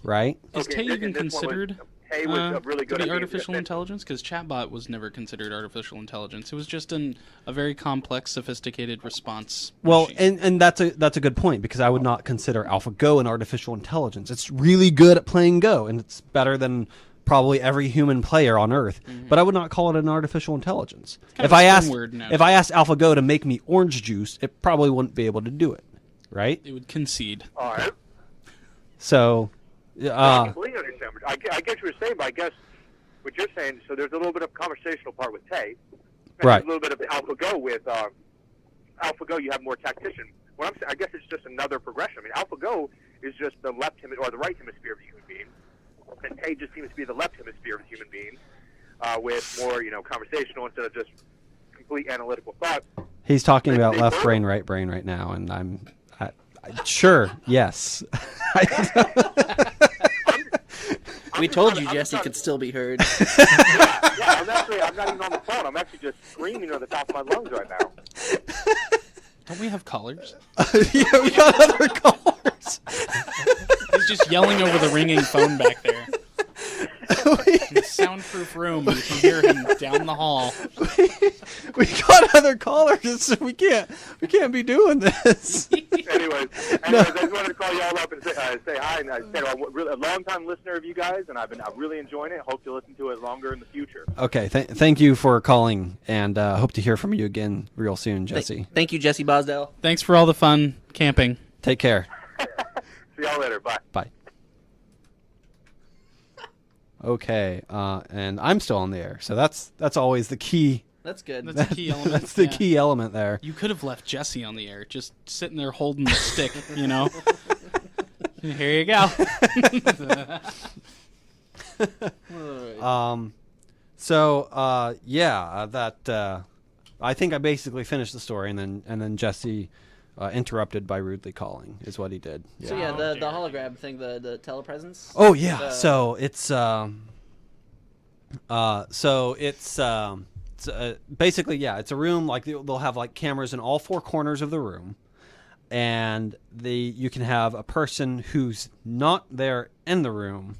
S1: Right?
S2: Is Tay even considered
S4: Tay was really good
S2: to
S4: at
S2: be
S4: being
S2: artificial
S4: efficient.
S2: intelligence? Because chatbot was never considered artificial intelligence. It was just a very complex, sophisticated response.
S1: Well,
S2: machine.
S1: and that's a good point, because I would not consider AlphaGo an artificial intelligence. It's really good at playing Go, and it's better than probably every human player on Earth. But I would not call it an artificial intelligence.
S2: kind
S1: If
S2: of a
S1: I
S2: spin
S1: asked
S2: word now.
S1: if I asked AlphaGo to make me orange juice, it probably wouldn't be able to do it, right?
S2: it would concede.
S4: All right.
S1: So,
S4: I completely understand. I get what you're saying, but I guess what you're saying, so there's a little bit of conversational part with Tay. And
S1: Right.
S4: There's a little bit of AlphaGo with AlphaGo. You have more tactician. What I'm saying, I guess it's just another progression. I mean, AlphaGo is just the left or the right hemisphere of the human being, and Tay just seems to be the left hemisphere of the human being, with more conversational instead of just complete analytical thought.
S1: he's talking
S4: They-
S1: about
S4: they
S1: left
S4: both-
S1: brain, right brain right now, and sure, yes.
S4: I'm
S3: We told you Jesse could still be heard.
S4: Yeah, I'm not even on the phone. I'm actually just screaming at the top of my lungs right now.
S2: Don't we have callers?
S1: Yeah, we got other callers.
S2: He's just yelling over the ringing phone back there. In the soundproof room, you can hear him down the hall.
S1: We got other callers, so we can't be doing this.
S4: Anyways, I just wanted to call y'all up and say hi. And say I'm a long-time listener of you guys, and I'm really enjoying it. Hope to listen to it longer in the future.
S1: Okay, thank you for calling, and hope to hear from you again real soon, Jesse.
S3: Thank you, Jesse Bosdell.
S2: Thanks for all the fun camping.
S1: Take care.
S4: See y'all later. Bye.
S1: Bye. Okay, and I'm still on the air, so that's always the key.
S3: That's good.
S2: That's a key element.
S1: That's the key element there.
S2: You could have left Jesse on the air, just sitting there holding the stick, you know. Here you go.
S1: I think I basically finished the story, and then Jesse interrupted by rudely calling is what he did. Yeah.
S3: So yeah,
S2: Oh,
S3: the
S2: dear.
S3: hologram thing, the telepresence.
S1: Oh yeah, so it's basically it's a room, like they'll have like cameras in all four corners of the room, and you can have a person who's not there in the room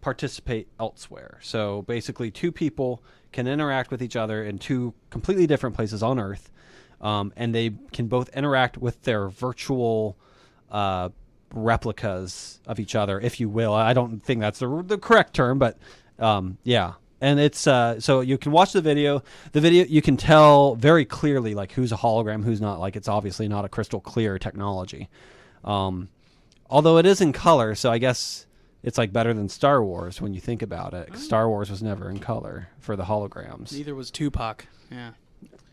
S1: participate elsewhere. So basically, two people can interact with each other in two completely different places on Earth, and they can both interact with their virtual replicas of each other, if you will. I don't think that's the correct term, but yeah. And it's so you can watch the video. The video, you can tell very clearly like who's a hologram, who's not. Like, it's obviously not a crystal clear technology, although it is in color. So I guess it's like better than Star Wars when you think about it. Star Wars was never in color for the holograms.
S2: Neither was Tupac. Yeah.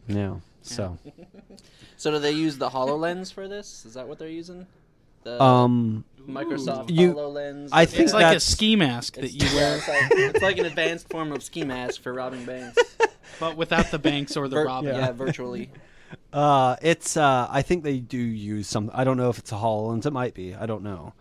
S1: Yeah. So
S3: So do they use the HoloLens for this? Is that what they're using? The Microsoft
S1: You-
S3: HoloLens.
S1: I think
S2: It's like a
S1: that's-
S2: ski mask that you wear,
S3: it's like an advanced form of ski mask for robbing banks.
S2: but without the banks or the robbing.
S3: Yeah, virtually.
S1: it's I think they do use some. I don't know if it's a HoloLens. It might be. I don't know.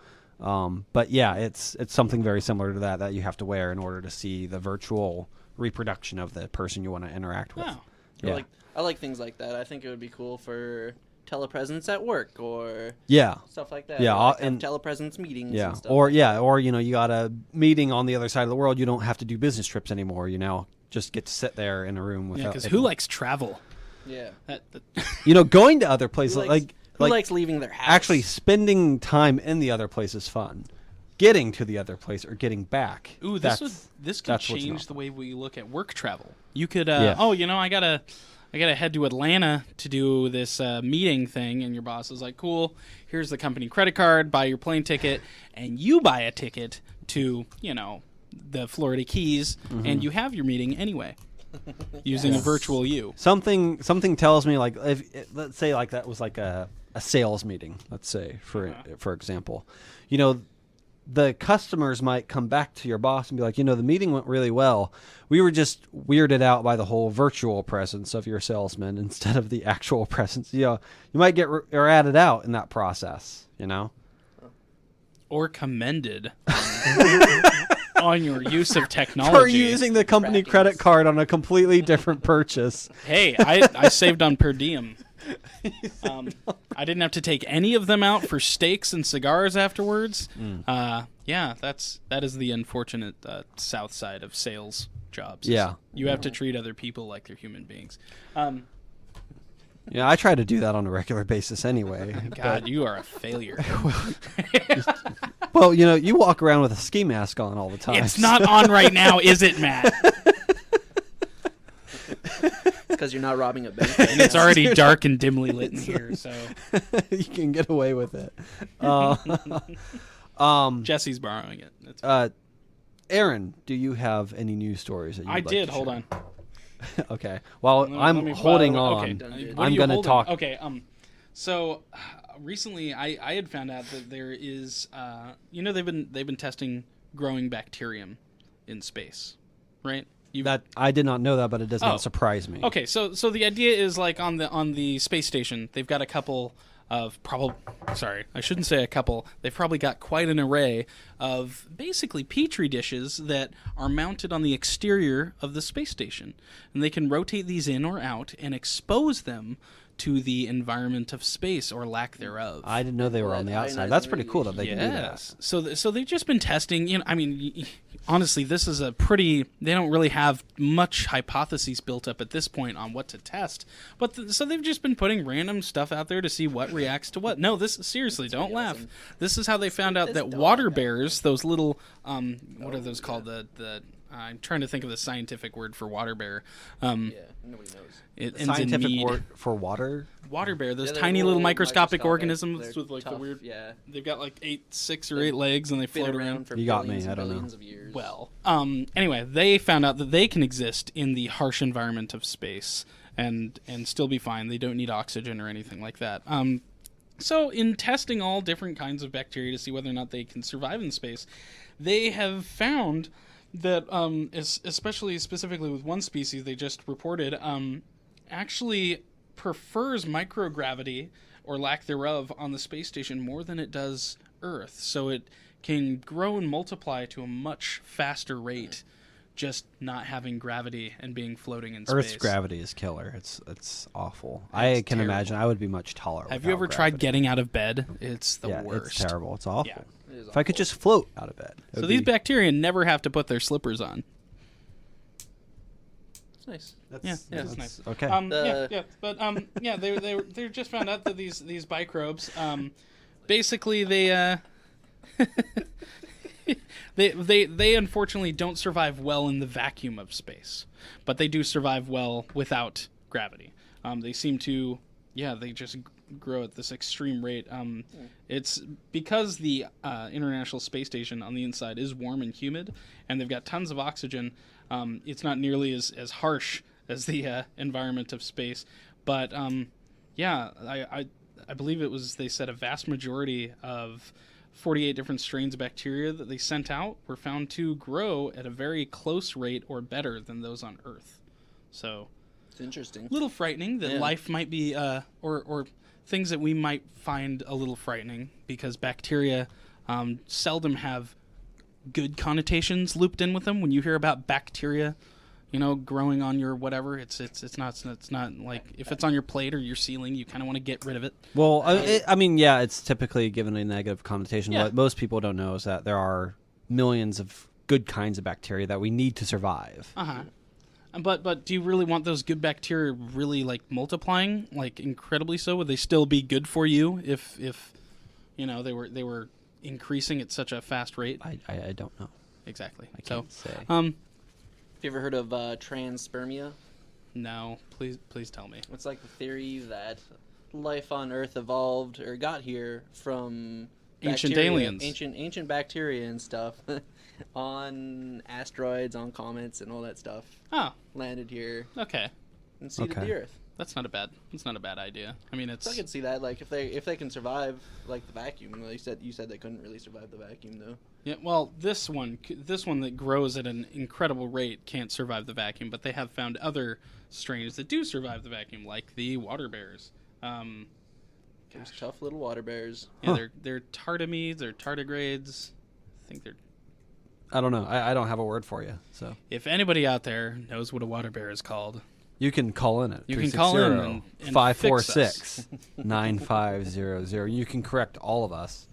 S1: But yeah, it's something very similar to that you have to wear in order to see the virtual reproduction of the person you want to interact with.
S2: Wow.
S1: Yeah.
S3: I like things like that. I think it would be cool for telepresence at work or
S1: Yeah.
S3: stuff like that.
S1: Yeah,
S3: Or like
S1: and-
S3: have telepresence meetings.
S1: Yeah.
S3: And stuff.
S1: Or you got a meeting on the other side of the world. You don't have to do business trips anymore. You now just get to sit there in a room
S2: Yeah,
S1: without.
S2: because who likes travel?
S3: Yeah.
S1: Going to other places
S3: Who likes leaving their house?
S1: actually spending time in the other place is fun. Getting to the other place or getting back.
S2: Ooh, this could
S1: that's what's
S2: change
S1: not.
S2: the way we look at work travel. You could,
S1: Yeah.
S2: I gotta head to Atlanta to do this meeting thing, and your boss is like, cool, here's the company credit card, buy your plane ticket, and you buy a ticket to, the Florida Keys, and you have your meeting anyway, using a virtual you.
S1: Something tells me, like, let's say like that was like a sales meeting, let's say for example, the customers might come back to your boss and be like, the meeting went really well. We were just weirded out by the whole virtual presence of your salesman instead of the actual presence. You might get ratted out in that process,
S2: Or commended on your use of technology.
S1: For using the company credit card on a completely different purchase.
S2: Hey, I saved on per diem. I didn't have to take any of them out for steaks and cigars afterwards. Yeah, that is the unfortunate south side of sales jobs.
S1: Yeah.
S2: You have to treat other people like they're human beings.
S1: Yeah, I try to do that on a regular basis anyway.
S2: God, you are a failure.
S1: Well, you walk around with a ski mask on all the time.
S2: It's not on right now, is it, Matt?
S3: because you're not robbing a bank.
S2: And it's already dark and dimly lit in here, so
S1: You can get away with it.
S2: Jesse's borrowing it. That's fine.
S1: Aaron, do you have any news stories that you
S2: I
S1: would like
S2: did.
S1: to
S2: Hold
S1: share?
S2: on.
S1: Okay. Well,
S2: Let
S1: I'm
S2: me
S1: holding
S2: follow-
S1: on.
S2: Okay.
S3: Dude.
S2: What are
S1: I'm
S2: you
S1: going to
S2: holding?
S1: talk.
S2: Okay. So recently, I had found out that there is, they've been testing growing bacterium in space, right?
S1: That I did not know that, but it does
S2: Oh.
S1: not surprise me.
S2: Okay. So the idea is like on the space station, they've got a couple of I shouldn't say a couple. They've probably got quite an array of basically petri dishes that are mounted on the exterior of the space station, and they can rotate these in or out and expose them to the environment of space or lack thereof.
S1: I didn't know they were on the outside. That's pretty cool that they can do that.
S2: Yes. So they've just been testing. I mean, honestly, this is they don't really have much hypotheses built up at this point on what to test. But so they've just been putting random stuff out there to see what reacts to what. No, seriously, don't laugh.
S3: Awesome.
S2: This is how they found out that water bears, those little, what are those called? I'm trying to think of the scientific word for water bear.
S3: Nobody knows.
S2: It ends in
S1: Scientific
S2: mead.
S1: word for water?
S2: Water bear, those
S3: Yeah, they're
S2: tiny little microscopic organisms
S3: they're
S2: with like
S3: tough,
S2: the weird.
S3: Yeah.
S2: They've got like 6 or 8 legs and they
S3: Been
S2: float
S3: around
S2: around.
S3: for
S1: You got
S3: billions
S1: me, I
S3: and
S1: don't know.
S3: billions of years.
S2: Well, anyway, they found out that they can exist in the harsh environment of space and still be fine. They don't need oxygen or anything like that. So in testing all different kinds of bacteria to see whether or not they can survive in space, they have found that, especially specifically with one species they just reported, actually prefers microgravity or lack thereof on the space station more than it does Earth. So it can grow and multiply to a much faster rate just not having gravity and being floating in space.
S1: Earth's gravity is killer. It's awful. I
S2: It's
S1: can
S2: terrible.
S1: imagine I would be much taller.
S2: Have you ever tried getting out of bed? It's the worst.
S1: It's terrible. It's awful.
S2: Yeah.
S3: It is
S1: If I could just float out of bed. it
S2: So
S1: would
S2: these
S1: be-
S2: bacteria never have to put their slippers on.
S3: It's nice.
S1: that's-
S2: Yeah, it's nice.
S1: Okay.
S2: But they just found out that these microbes, basically they they unfortunately don't survive well in the vacuum of space, but they do survive well without gravity. They seem to, they just grow at this extreme rate. It's because the International Space Station on the inside is warm and humid, and they've got tons of oxygen. It's not nearly as harsh as the environment of space, but I believe it was, they said, a vast majority of 48 different strains of bacteria that they sent out were found to grow at a very close rate or better than those on Earth. So
S3: It's interesting.
S2: a little frightening that life might be, or things that we might find a little frightening, because bacteria seldom have good connotations looped in with them. When you hear about bacteria, growing on your whatever, it's not like if it's on your plate or your ceiling, you kind of want to get rid of it.
S1: Well, it's typically given a negative connotation.
S2: Yeah.
S1: What most people don't know is that there are millions of good kinds of bacteria that we need to survive.
S2: But do you really want those good bacteria really like multiplying like incredibly so? Would they still be good for you if they were increasing at such a fast rate?
S1: I don't know.
S2: Exactly.
S1: I can't say.
S3: Have you ever heard of transpermia?
S2: No, please tell me.
S3: It's like the theory that life on Earth evolved or got here from
S2: Ancient
S3: bacteria,
S2: aliens.
S3: ancient bacteria and stuff on asteroids, on comets, and all that stuff.
S2: Oh,
S3: Landed here
S2: okay.
S3: and seeded
S1: Okay.
S3: the Earth.
S2: That's not a bad idea. I mean,
S3: So I can see that, like if they can survive like the vacuum. Like you said they couldn't really survive the vacuum though.
S2: yeah. Well, this one that grows at an incredible rate can't survive the vacuum, but they have found other strains that do survive the vacuum, like the water bears.
S3: Those tough little water bears.
S2: Yeah, they're tardigrades or tardigrades. I think they're.
S1: I don't know. I don't have a word for you. So
S2: If anybody out there knows what a water bear is called,
S1: you can call in it.
S2: You can call in and fix
S1: 546 9500. You can correct all of us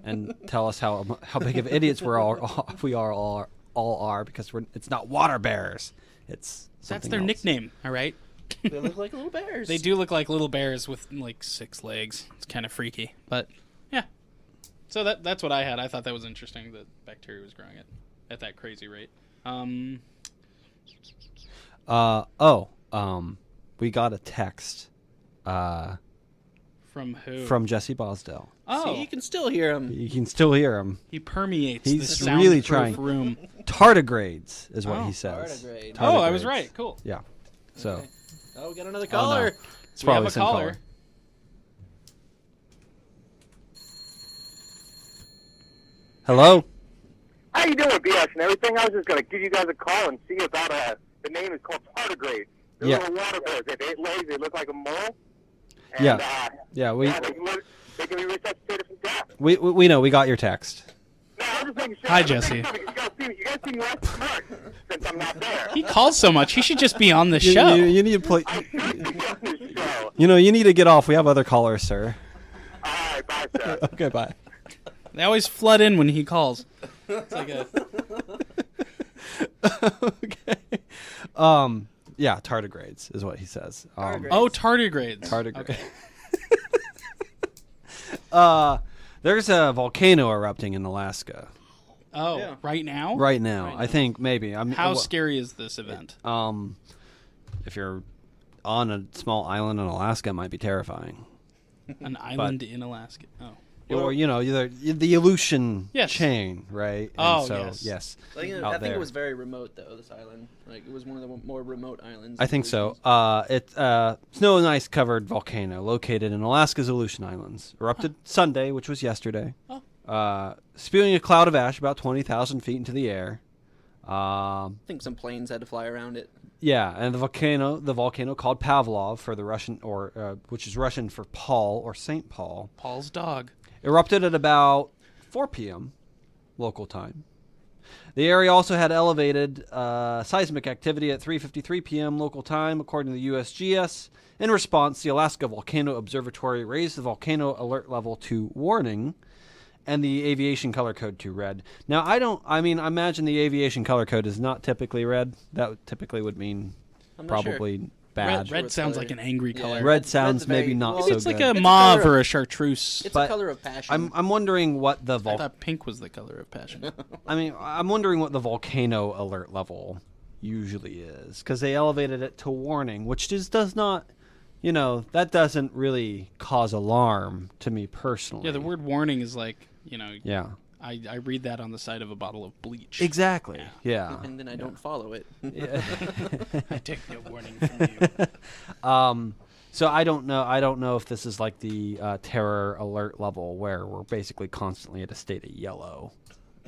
S1: and tell us how big of idiots we all are because it's not water bears. It's
S2: that's
S1: something
S2: their
S1: else.
S2: nickname. All right.
S3: They look like little bears.
S2: They do look like little bears with like 6 legs. It's kind of freaky, but yeah. So that's what I had. I thought that was interesting that bacteria was growing at that crazy rate.
S1: We got a text
S2: From who?
S1: from Jesse Bosdell.
S2: Oh,
S3: See, you can still hear them.
S1: You can still hear him.
S2: he permeates
S1: He's
S2: the
S1: really
S2: soundproof
S1: trying.
S2: room.
S1: Tardigrades is what
S2: Oh,
S1: he says.
S3: tardigrade.
S2: Oh, I was
S1: Tardigrades.
S2: right. Cool.
S1: Yeah. So
S3: Okay. Oh, we got another
S1: no.
S3: caller.
S1: it's
S2: We
S1: probably
S2: have
S1: the
S2: a
S1: same
S2: caller.
S1: caller. Hello.
S4: How you doing, BS and everything? I was just going to give you guys a call and see about the name is called tardigrade. They're
S1: Yeah.
S4: little water bears. They have 8 legs. They look like a mole.
S1: Yeah.
S4: And,
S1: Yeah. We.
S4: yeah, they look
S1: We know. We got your text.
S4: No, I'm just making sure.
S2: Hi, Jesse.
S4: You guys see me less smart since I'm not there.
S2: He calls so much. He should just be on the show.
S1: You need to play.
S4: I should be on this show.
S1: You need to get off. We have other callers, sir.
S4: All right, bye, sir.
S1: Okay, bye.
S2: They always flood in when he calls. It's like a...
S1: Okay. Yeah, tardigrades is what he says.
S3: Tardigrades.
S2: Oh, tardigrades.
S1: Tardigrade.
S2: Okay.
S1: There's a volcano erupting in Alaska
S2: Oh,
S3: Yeah.
S2: right now?
S1: right now.
S3: Right
S1: I
S3: now.
S1: think maybe.
S2: How scary is this event?
S1: If you're on a small island in Alaska, it might be terrifying.
S2: An island in Alaska. Oh.
S1: Or the Aleutian
S2: Yes.
S1: chain, right?
S2: Oh,
S1: and so,
S2: yes.
S1: yes.
S3: I think,
S1: out
S3: I think
S1: there.
S3: it was very remote though. This island, like it was one of the more remote islands.
S1: I think so. It's snow and ice covered volcano located in Alaska's Aleutian Islands. Erupted Sunday, which was yesterday.
S2: Oh.
S1: Spewing a cloud of ash about 20,000 feet into the air.
S3: I think some planes had to fly around it.
S1: Yeah, and the volcano called Pavlov for the Russian, which is Russian for Paul or Saint Paul,
S2: Paul's dog.
S1: erupted at about 4 p.m. local time. The area also had elevated seismic activity at 3:53 p.m. local time, according to the USGS. In response, the Alaska Volcano Observatory raised the volcano alert level to warning and the aviation color code to red. Now, I imagine the aviation color code is not typically red. That typically would mean
S3: I'm not sure.
S1: probably bad.
S2: Red
S3: What
S2: sounds
S3: color?
S2: like an angry
S3: Yeah.
S2: color.
S1: Red sounds
S3: Red's very-
S1: maybe not
S3: well,
S1: so
S2: It's like
S1: good.
S2: a
S3: It's a
S2: mauve
S3: color
S2: or
S3: of-
S2: a chartreuse.
S3: It's
S1: But
S3: a color of passion.
S1: I'm wondering what the
S2: I thought pink was the color of passion.
S1: I'm wondering what the volcano alert level usually is, because they elevated it to warning, which just does not, that doesn't really cause alarm to me personally.
S2: Yeah, the word warning is like,
S1: Yeah,
S2: I read that on the side of a bottle of bleach.
S1: exactly. Yeah.
S3: and then I don't follow it.
S2: I take no warning from you.
S1: So I don't know if this is like the terror alert level where we're basically constantly at a state of yellow,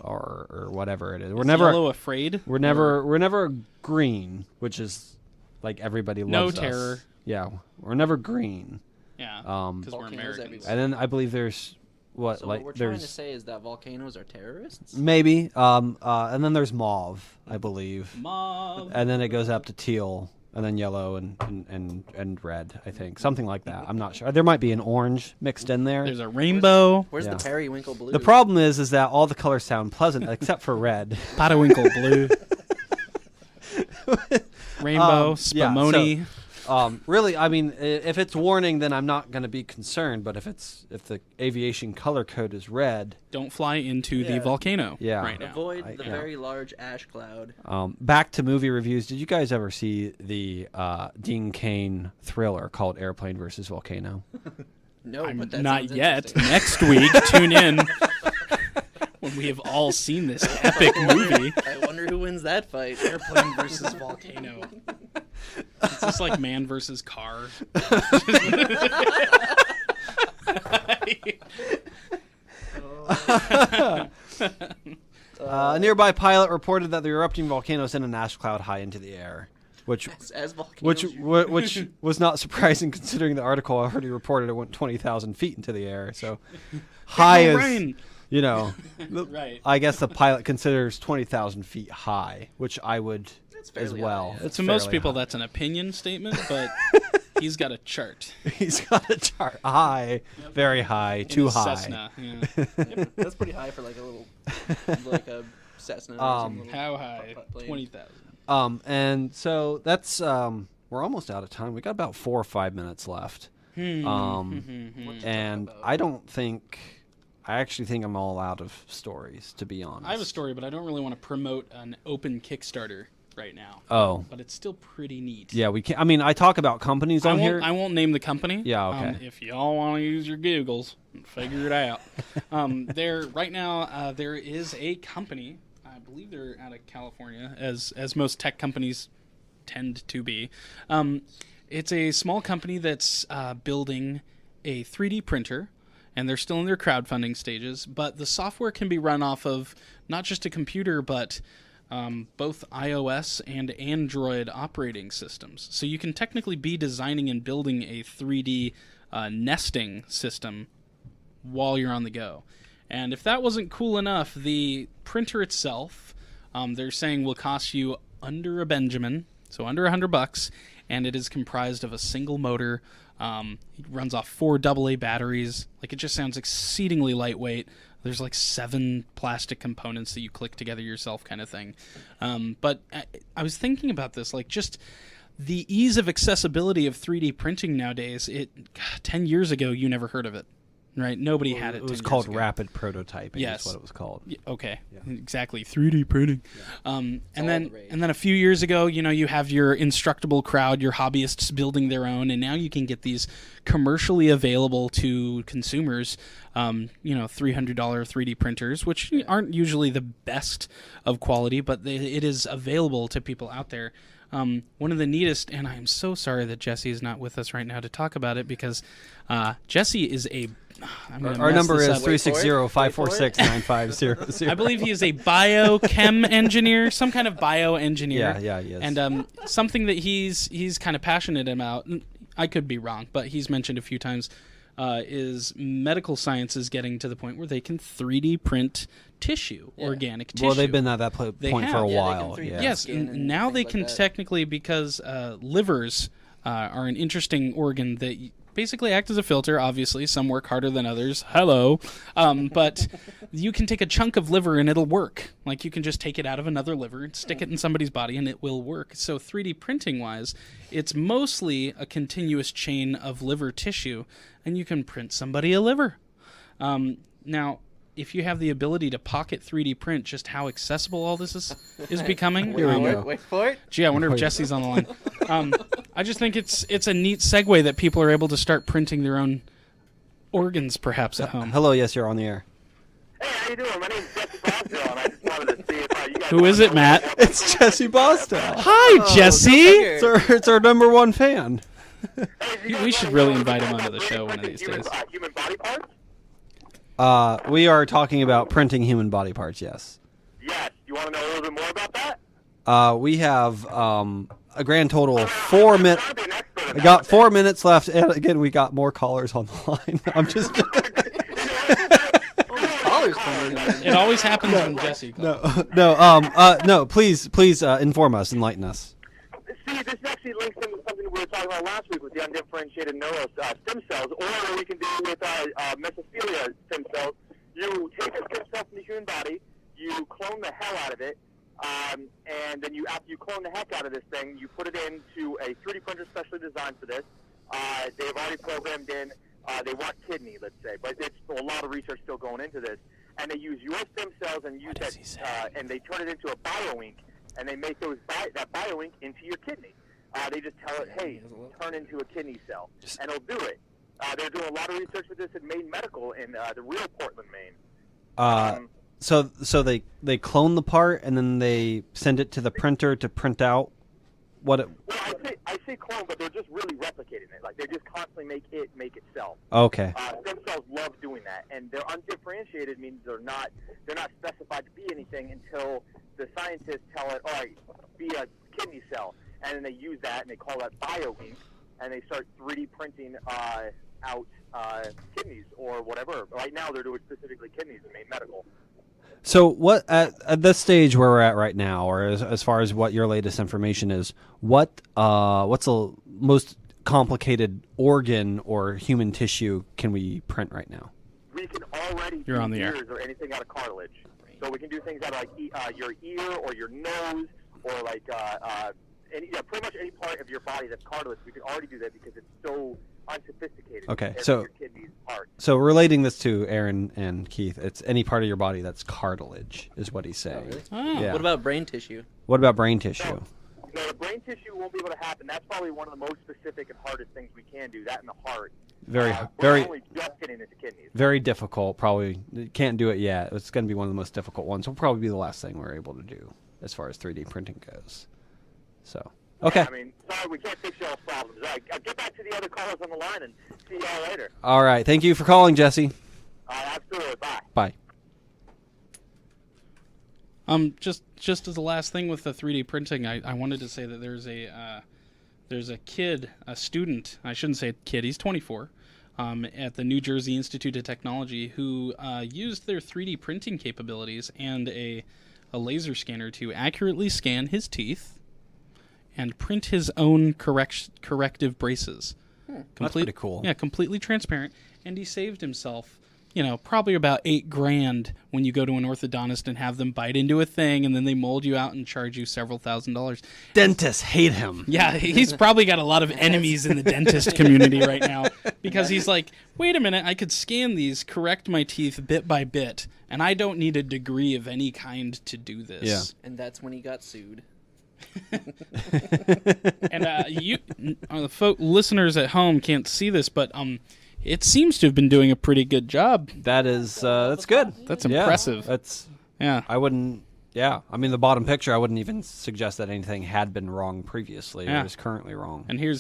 S1: or whatever it is. We're
S2: Is
S1: never
S2: Yellow afraid?
S1: we're never green, which is like everybody
S2: No
S1: loves us.
S2: terror.
S1: Yeah, we're never green.
S2: Yeah,
S1: Um,
S2: because we're
S3: Volcanoes
S2: Americans.
S3: everywhere.
S1: And then I believe there's
S3: So what we're trying to
S1: there's
S3: say is that volcanoes are terrorists.
S1: maybe and then there's mauve, I believe,
S2: Mauve.
S1: and then it goes up to teal, and then yellow and red. I think something like that. I'm not sure. There might be an orange mixed in there.
S2: There's a rainbow.
S3: Where's
S1: Yeah.
S3: the periwinkle blue?
S1: The problem is that all the colors sound pleasant except for red.
S2: Periwinkle blue. Rainbow.
S1: Yeah,
S2: Spumoni.
S1: Really, I mean, if it's warning, then I'm not going to be concerned. But if the aviation color code is red,
S2: Don't fly into the
S3: Yeah.
S2: volcano
S1: Yeah.
S2: right now.
S3: Avoid the
S1: yeah.
S3: very large ash cloud.
S1: back to movie reviews. Did you guys ever see the Dean Cain thriller called Airplane versus Volcano?
S3: No, but that
S2: Not
S3: sounds
S2: yet.
S3: interesting.
S2: Next week, tune in when we have all seen this epic movie.
S3: I wonder who wins that fight.
S2: Airplane versus volcano. It's just like man versus car.
S1: A nearby pilot reported that the erupting volcano sent an ash cloud high into the air, which
S3: As volcanoes,
S1: which was not surprising considering the article already reported it went 20,000 feet into the air. So high
S2: no
S1: is,
S2: rain. Right.
S1: I guess the pilot considers 20,000 feet high, which I would
S3: That's
S1: as
S3: fairly
S1: well.
S3: high, yeah.
S1: It's
S2: To most
S1: fairly
S2: people,
S1: high.
S2: that's an opinion statement, but he's got a chart.
S1: He's got a chart high, very high,
S2: In
S1: too
S2: his
S1: high.
S2: Cessna. Yeah.
S3: That's pretty high for like a little, like a Cessna. or some little
S2: How high?
S3: putt-putt plane.
S2: 20,000.
S1: And so that's we're almost out of time. We got about 4 or 5 minutes left.
S3: What to talk
S1: And
S3: about?
S1: I actually think I'm all out of stories, to be honest.
S2: I have a story, but I don't really want to promote an open Kickstarter right now.
S1: Oh,
S2: But it's still pretty neat.
S1: yeah, we can. I mean, I talk about companies
S2: I
S1: on
S2: won't,
S1: here.
S2: I won't name the company.
S1: Yeah, okay.
S2: If y'all want to use your Googles and figure it out. Right now, there is a company. I believe they're out of California, as most tech companies tend to be. It's a small company that's building a 3D printer, and they're still in their crowdfunding stages. But the software can be run off of not just a computer, but both iOS and Android operating systems. So you can technically be designing and building a 3D nesting system while you're on the go. And if that wasn't cool enough, the printer itself, they're saying will cost you under a Benjamin, so under $100, and it is comprised of a single motor. It runs off 4 AA batteries. Like, it just sounds exceedingly lightweight. There's like 7 plastic components that you click together yourself, kind of thing. But I was thinking about this, like, just the ease of accessibility of 3D printing nowadays. 10 years ago, you never heard of it. Right, nobody had it.
S1: It was
S2: 10
S1: called
S2: years ago.
S1: rapid prototyping.
S2: Yes,
S1: is what it was called.
S2: Okay,
S1: Yeah.
S2: exactly. 3D printing. And then a few years ago, you have your Instructable crowd, your hobbyists building their own, and now you can get these commercially available to consumers. $300 3D printers, which aren't usually the best of quality, but it is available to people out there. One of the neatest, and I'm so sorry that Jesse is not with us right now to talk about it, because Jesse is
S1: Our number is 360-546-9500.
S2: I believe he is a biochem engineer, some kind of bioengineer.
S1: Yeah, he is.
S2: And something that he's kind of passionate about, I could be wrong, but he's mentioned a few times, is medical science is getting to the point where they can 3D print tissue, organic tissue.
S1: Well, they've been at that point for a while.
S2: Yes, now they can technically, because livers are an interesting organ that basically act as a filter. Obviously, some work harder than others. Hello. But you can take a chunk of liver and it'll work. Like, you can just take it out of another liver and stick it in somebody's body and it will work. So 3D printing-wise, it's mostly a continuous chain of liver tissue, and you can print somebody a liver. Now, if you have the ability to pocket 3D print, just how accessible all this is becoming.
S3: Wait for it.
S2: Gee, I wonder if Jesse's on the line. I just think it's a neat segue that people are able to start printing their own organs, perhaps, at home.
S1: Hello, yes, you're on the air.
S4: Hey, how you doing? My name's Jesse Boswell, and I just wanted to see if you guys...
S2: Who is it, Matt?
S1: It's Jesse Bostel.
S2: Hi, Jesse!
S1: It's our number one fan.
S2: We should really invite him onto the show one of these days.
S4: Human body parts?
S1: We are talking about printing human body parts, yes.
S4: Yes. You want to know a little bit more about that?
S1: We have a grand total of 4 minutes. We got 4 minutes left, and again, we got more callers on the line. I'm just...
S2: It always happens when Jesse calls.
S1: No, please inform us, enlighten us.
S4: See, this actually links into something we were talking about last week with the undifferentiated neural stem cells, or we can do with mesothelia stem cells. You take a stem cell from the human body, you clone the hell out of it, and then after you clone the heck out of this thing, you put it into a 3D printer specially designed for this. They've already programmed in, they want kidney, let's say, but it's a lot of research still going into this. And they use your stem cells and use that, and they turn it into a bioink, and they make that bioink into your kidney. They just tell it, hey, turn into a kidney cell, and it'll do it. They're doing a lot of research with this in Maine Medical in the real Portland, Maine.
S1: So they clone the part and then they send it to the printer to print out what it.
S4: Well, I say clone, but they're just really replicating it. Like, they just constantly make itself.
S1: Okay.
S4: Stem cells love doing that, and they're undifferentiated means they're not specified to be anything until the scientists tell it, all right, be a kidney cell, and then they use that and they call that bioink, and they start 3D printing out kidneys or whatever. Right now, they're doing specifically kidneys in Maine Medical.
S1: So what at this stage where we're at right now, or as far as what your latest information is, what's the most complicated organ or human tissue can we print right now?
S4: We can already
S2: You're
S4: do
S2: on the air.
S4: ears or anything out of cartilage. So we can do things out of like your ear or your nose or like pretty much any part of your body that's cartilage. We can already do that because it's so unsophisticated.
S1: Okay,
S4: compared
S1: so
S4: to your kidneys parts.
S1: So relating this to Aaron and Keith, it's any part of your body that's cartilage, is what he's saying.
S3: really?
S2: Oh.
S1: Yeah.
S3: What about brain tissue?
S1: What about brain tissue?
S4: No, the brain tissue won't be able to happen. That's probably one of the most specific and hardest things we can do. That in the heart.
S1: Very
S4: We're only just getting into kidneys.
S1: very difficult. Probably can't do it yet. It's going to be one of the most difficult ones. Will probably be the last thing we're able to do as far as 3D printing goes. So okay.
S4: Yeah, I mean, sorry, we can't fix y'all's problems. All right, get back to the other callers on the line and see y'all later.
S1: All right. Thank you for calling, Jesse.
S4: Absolutely. Bye.
S1: Bye.
S2: Just as the last thing with the 3D printing, I wanted to say that there's a kid, a student. I shouldn't say kid. He's 24. at the New Jersey Institute of Technology who used their 3D printing capabilities and a laser scanner to accurately scan his teeth and print his own corrective braces.
S1: That's pretty cool.
S2: Yeah, completely transparent. And he saved himself, probably about $8,000 when you go to an orthodontist and have them bite into a thing and then they mold you out and charge you several $1,000s.
S1: Dentists hate him.
S2: Yeah, he's probably got a lot of enemies in the dentist community right now because he's like, wait a minute, I could scan these, correct my teeth bit by bit, and I don't need a degree of any kind to do this.
S1: Yeah.
S3: And that's when he got sued.
S2: And listeners at home can't see this, but it seems to have been doing a pretty good job.
S1: That's good.
S2: That's impressive.
S1: Yeah. I wouldn't. Yeah. I mean, the bottom picture, I wouldn't even suggest that anything had been wrong previously.
S2: Yeah.
S1: It is currently wrong.
S2: And here,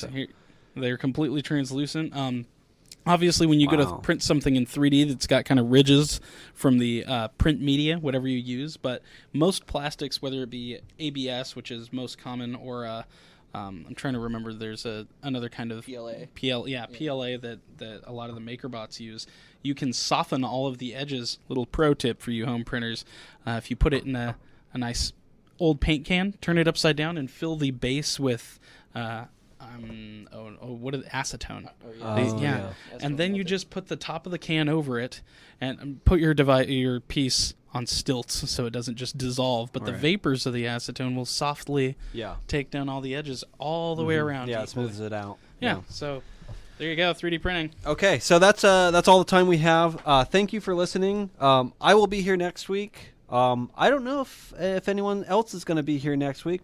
S2: they're completely translucent. Obviously, when you go to print something in 3D that's got kind of ridges from the print media, whatever you use, but most plastics, whether it be ABS, which is most common, or I'm trying to remember, there's another kind of
S3: PLA.
S2: PLA that a lot of the MakerBots use. You can soften all of the edges. Little pro tip for you home printers: if you put it in a nice old paint can, turn it upside down, and fill the base with what is acetone? And then you just put the top of the can over it and put your piece on stilts so it doesn't just dissolve, but the vapors of the acetone will softly take down all the edges all the way around.
S1: Yeah, it smooths it out.
S2: Yeah, so there you go, 3D printing.
S1: Okay, so that's all the time we have. Thank you for listening. I will be here next week. I don't know if anyone else is going to be here next week.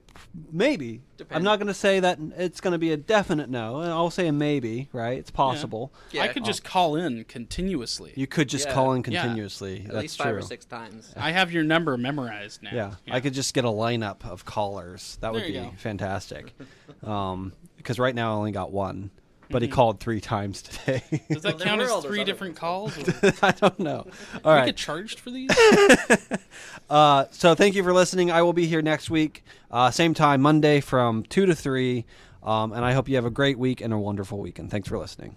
S1: Maybe. Depends. I'm not going to say that it's going to be a definite no. I'll say a maybe, right? It's possible.
S2: Yeah. I could just call in continuously.
S1: You could just call in continuously.
S3: At
S1: That's
S3: least 5 or 6 times.
S2: I have your number memorized now.
S1: Yeah. I could just get a lineup of callers. That would be fantastic. Because right now I only got one. But he called 3 times today.
S2: Does that count as 3 different calls?
S1: I don't know. All right.
S2: We get charged for these?
S1: So thank you for listening. I will be here next week, same time, Monday from 2 to 3. And I hope you have a great week and a wonderful weekend. Thanks for listening.